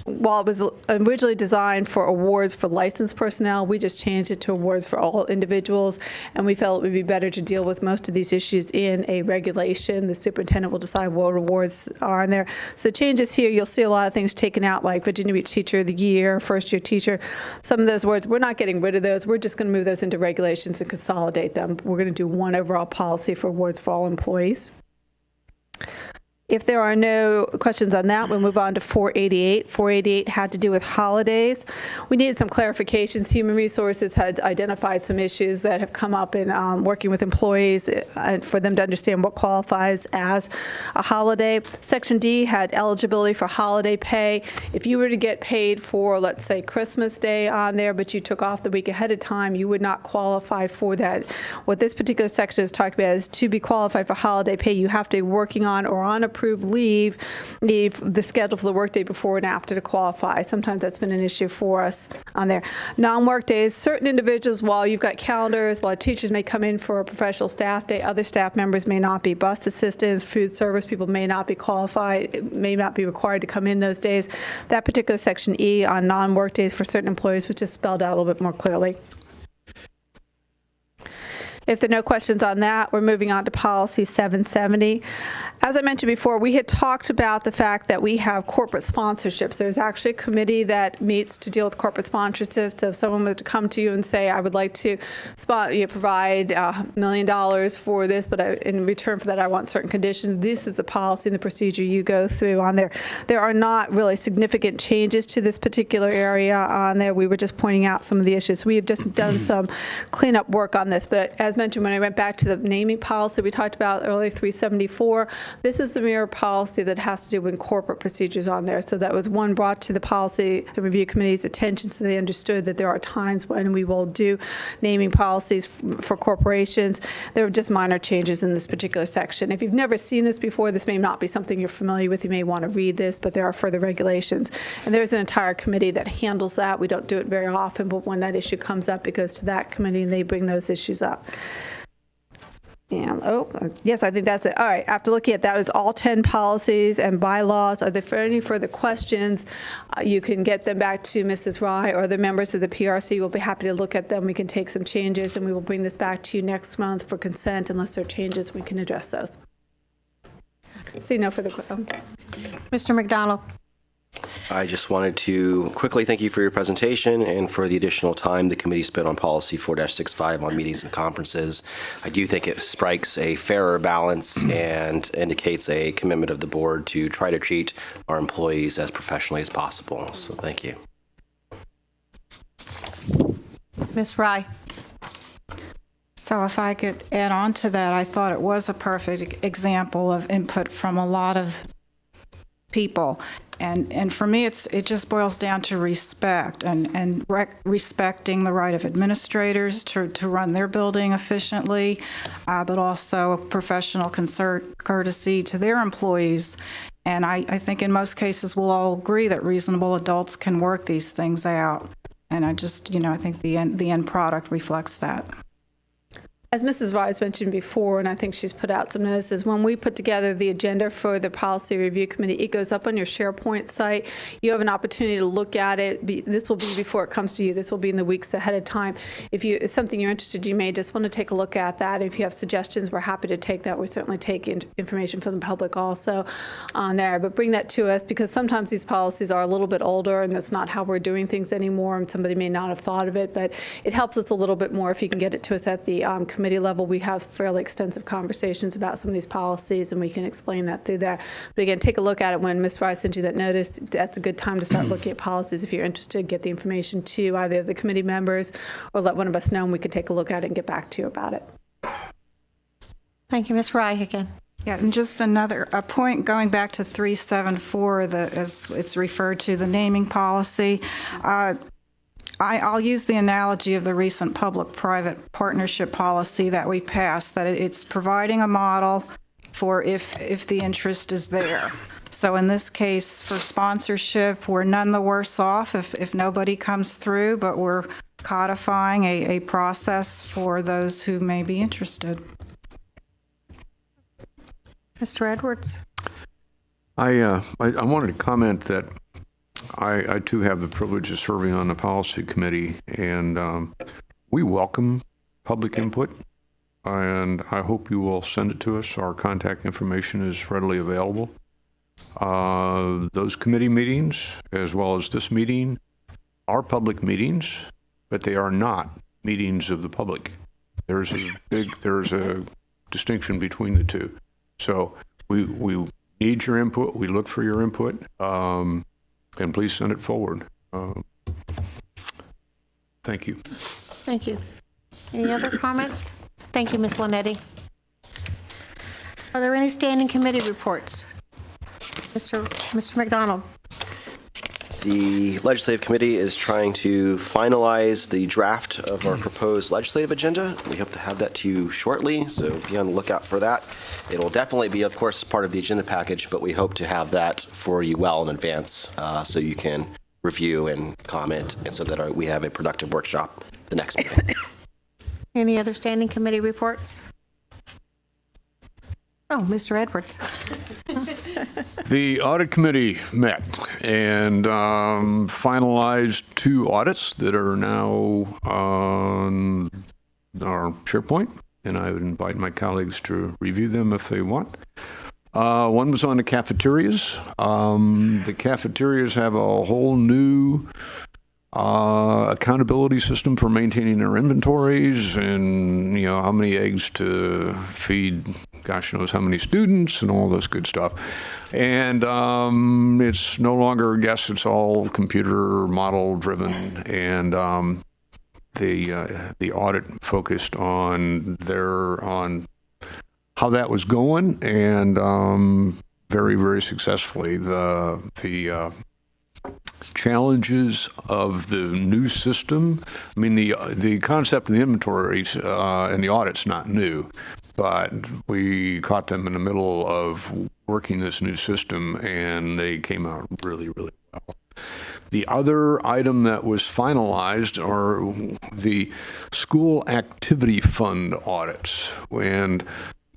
while it was originally designed for awards for licensed personnel, we just changed it to awards for all individuals, and we felt it would be better to deal with most of these issues in a regulation. The superintendent will decide what awards are in there. So changes here, you'll see a lot of things taken out, like Virginia Beach Teacher of the Year, First Year Teacher. Some of those words, we're not getting rid of those. We're just going to move those into regulations and consolidate them. We're going to do one overall policy for awards for all employees. If there are no questions on that, we'll move on to 488. 488 had to do with holidays. We needed some clarifications. Human Resources had identified some issues that have come up in working with employees for them to understand what qualifies as a holiday. Section D had eligibility for holiday pay. If you were to get paid for, let's say, Christmas Day on there, but you took off the week ahead of time, you would not qualify for that. What this particular section is talking about is to be qualified for holiday pay, you have to be working on or on approved leave the schedule for the workday before and after to qualify. Sometimes that's been an issue for us on there. Non-work days, certain individuals, while you've got calendars, while teachers may come in for a professional staff day, other staff members may not be. Bus assistants, food service people may not be qualified, may not be required to come in those days. That particular section E on non-work days for certain employees was just spelled out a little bit more clearly. If there are no questions on that, we're moving on to policy 770. As I mentioned before, we had talked about the fact that we have corporate sponsorships. There's actually a committee that meets to deal with corporate sponsorships. So if someone were to come to you and say, I would like to provide $1 million for this, but in return for that, I want certain conditions, this is the policy and the procedure you go through on there. There are not really significant changes to this particular area on there. We were just pointing out some of the issues. We have just done some cleanup work on this, but as mentioned, when I went back to the naming policy we talked about earlier, 374, this is the mirror policy that has to do with corporate procedures on there. So that was one brought to the policy and review committee's attention, so they understood that there are times when we will do naming policies for corporations. There were just minor changes in this particular section. If you've never seen this before, this may not be something you're familiar with. You may want to read this, but there are further regulations. And there's an entire committee that handles that. We don't do it very often, but when that issue comes up, it goes to that committee and they bring those issues up. And, yes, I think that's it. All right, after looking at that, is all 10 policies and bylaws. Are there any further questions? You can get them back to Mrs. Rye or the members of the PRC. We'll be happy to look at them. We can take some changes, and we will bring this back to you next month for consent. Unless there are changes, we can address those. See no further questions. Mr. McDonald. I just wanted to quickly thank you for your presentation and for the additional time the committee spent on policy 4-65 on meetings and conferences. I do think it strikes a fairer balance and indicates a commitment of the board to try to treat our employees as professionally as possible. So thank you. Ms. Rye. So if I could add on to that, I thought it was a perfect example of input from a lot of people. And for me, it just boils down to respect and respecting the right of administrators to run their building efficiently, but also professional courtesy to their employees. And I think in most cases, we'll all agree that reasonable adults can work these things out. And I just, I think the end product reflects that. as Mrs. Wise mentioned before, and I think she's put out some notices, when we put together the agenda for the Policy Review Committee, it goes up on your SharePoint site. You have an opportunity to look at it. This will be before it comes to you. This will be in the weeks ahead of time. If it's something you're interested, you may just want to take a look at that. If you have suggestions, we're happy to take that. We certainly take information from the public also on there. But bring that to us, because sometimes these policies are a little bit older, and that's not how we're doing things anymore, and somebody may not have thought of it. But it helps us a little bit more if you can get it to us at the committee level. We have fairly extensive conversations about some of these policies, and we can explain that through there. But again, take a look at it when Ms. Rice sends you that notice. That's a good time to start looking at policies. If you're interested, get the information to either the committee members or let one of us know, and we can take a look at it and get back to you about it. Thank you, Ms. Rye again. Yeah, and just a point going back to 374, as it's referred to, the naming policy. I'll use the analogy of the recent public-private partnership policy that we passed, that it's providing a model for if the interest is there. So in this case, for sponsorship, we're none the worse off if nobody comes through, but we're codifying a process for those who may be interested. Mr. Edwards? I wanted to comment that I too have the privilege of serving on the policy committee, and we welcome public input, and I hope you will send it to us. Our contact information is readily available. Those committee meetings, as well as this meeting, are public meetings, but they are not meetings of the public. There's a distinction between the two. So we need your input. We look for your input. And please send it forward. Thank you. Thank you. Any other comments? Thank you, Ms. Linetti. Are there any standing committee reports? Mr. McDonald. The Legislative Committee is trying to finalize the draft of our proposed legislative agenda. We hope to have that to you shortly, so be on the lookout for that. It'll definitely be, of course, part of the agenda package, but we hope to have that for you well in advance so you can review and comment, and so that we have a productive workshop the next meeting. Any other standing committee reports? Oh, Mr. Edwards. The audit committee met and finalized 2 audits that are now on our SharePoint, and I would invite my colleagues to review them if they want. One was on the cafeterias. The cafeterias have a whole new accountability system for maintaining their inventories, and how many eggs to feed gosh knows how many students and all this good stuff. And it's no longer, it's all computer model driven, and the audit focused on how that was going, and very, very successfully. The challenges of the new system, I mean, the concept of the inventories and the audit's not new, but we caught them in the middle of working this new system, and they came out really, really well. The other item that was finalized are the school activity fund audits. And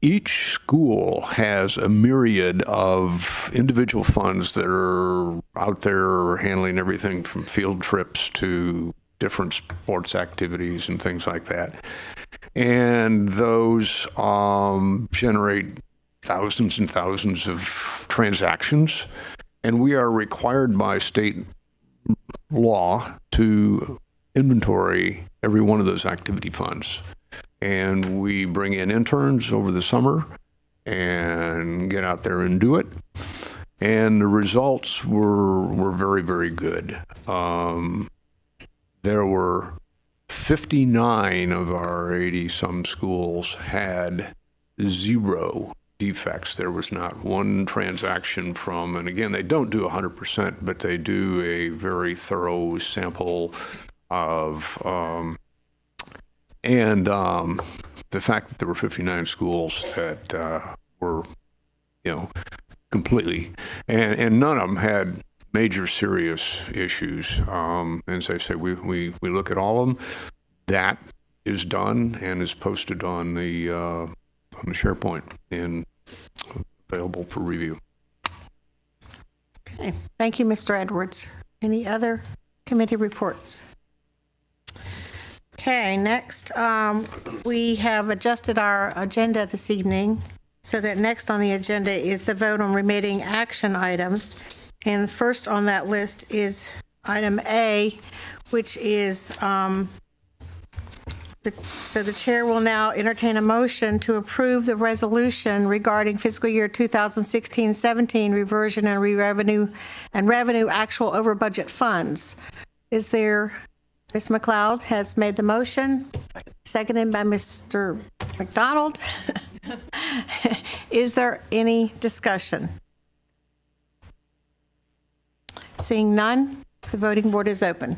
each school has a myriad of individual funds that are out there handling everything from field trips to different sports activities and things like that. And those generate thousands and thousands of transactions. And we are required by state law to inventory every one of those activity funds. And we bring in interns over the summer and get out there and do it. And the results were very, very good. There were 59 of our 80-some schools had 0 defects. There was not one transaction from, and again, they don't do 100%, but they do a very thorough sample of, the fact that there were 59 schools that were, completely, and none of them had major serious issues. And as I say, we look at all of them. That is done and is posted on the SharePoint and available for review. Okay. Thank you, Mr. Edwards. Any other committee reports? Okay, next, we have adjusted our agenda this evening so that next on the agenda is the vote on remitting action items. And first on that list is item A, which is, so the chair will now entertain a motion to approve the resolution regarding fiscal year 2016-17 reversion and revenue actual over budget funds. Is there, Ms. McLeod has made the motion, seconded by Mr. McDonald. Is there any discussion? Seeing none, the voting board is open.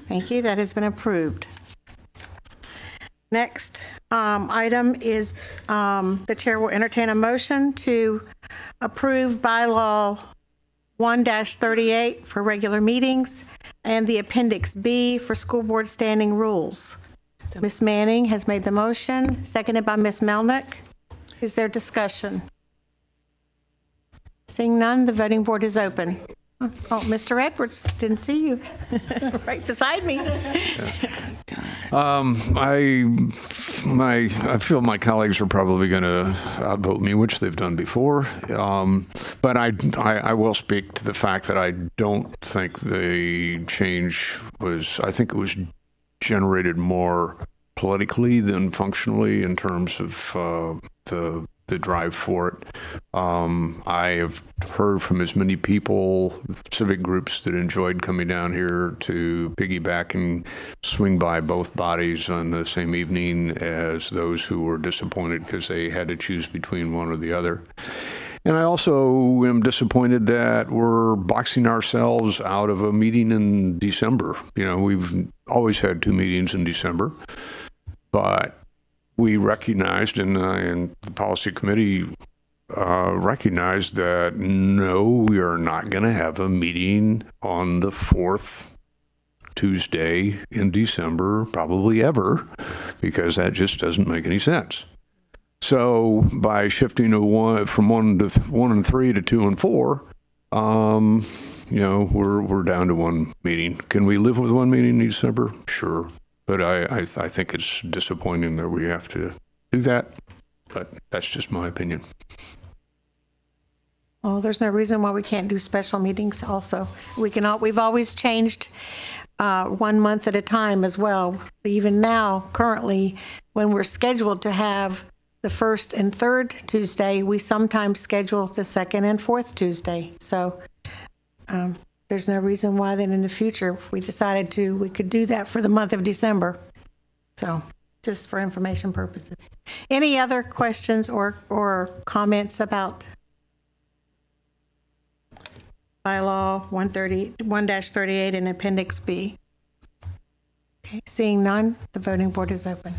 Thank you. That has been approved. Next item is the chair will entertain a motion to approve bylaw 1-38 for regular meetings and the Appendix B for school board standing rules. Ms. Manning has made the motion, seconded by Ms. Melnick. Is there discussion? Seeing none, the voting board is open. Oh, Mr. Edwards, didn't see you. Right beside me. I feel my colleagues are probably going to outvote me, which they've done before. But I will speak to the fact that I don't think the change was, I think it was generated more politically than functionally in terms of the drive for it. I have heard from as many people, civic groups that enjoyed coming down here to piggyback and swing by both bodies on the same evening as those who were disappointed because they had to choose between one or the other. And I also am disappointed that we're boxing ourselves out of a meeting in December. You know, we've always had 2 meetings in December, but we recognized, and the policy committee recognized that, no, we are not going to have a meeting on the 4th Tuesday in December, probably ever, because that just doesn't make any sense. So by shifting from 1 and 3 to 2 and 4, you know, we're down to 1 meeting. Can we live with 1 meeting in December? Sure. But I think it's disappointing that we have to do that, but that's just my opinion. Well, there's no reason why we can't do special meetings also. We've always changed 1 month at a time as well. Even now, currently, when we're scheduled to have the 1st and 3rd Tuesday, we sometimes schedule the 2nd and 4th Tuesday. So there's no reason why then in the future, if we decided to, we could do that for the month of December. So just for information purposes. Any other questions or comments about bylaw 1-38 and Appendix B? Okay, seeing none, the voting board is open.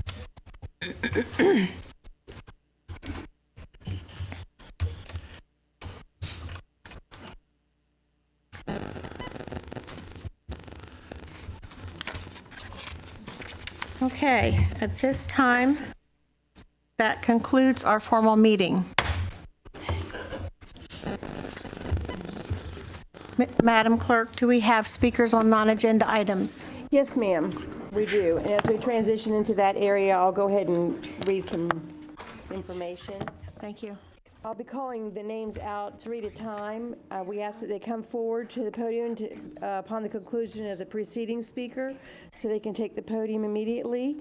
Okay, at this time, that concludes our formal meeting. Madam Clerk, do we have speakers on non-agenda items? Yes, ma'am, we do. And as we transition into that area, I'll go ahead and read some information. Thank you. I'll be calling the names out 3 at a time. We ask that they come forward to the podium upon the conclusion of the preceding speaker so they can take the podium immediately.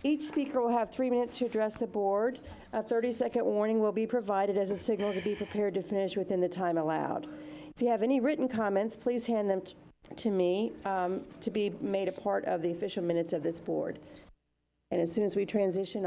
Each speaker will have 3 minutes to address the board. A 30-second warning will be provided as a signal to be prepared to finish within the time allowed. If you have any written comments, please hand them to me to be made a part of the official minutes of this board. And as soon as we transition,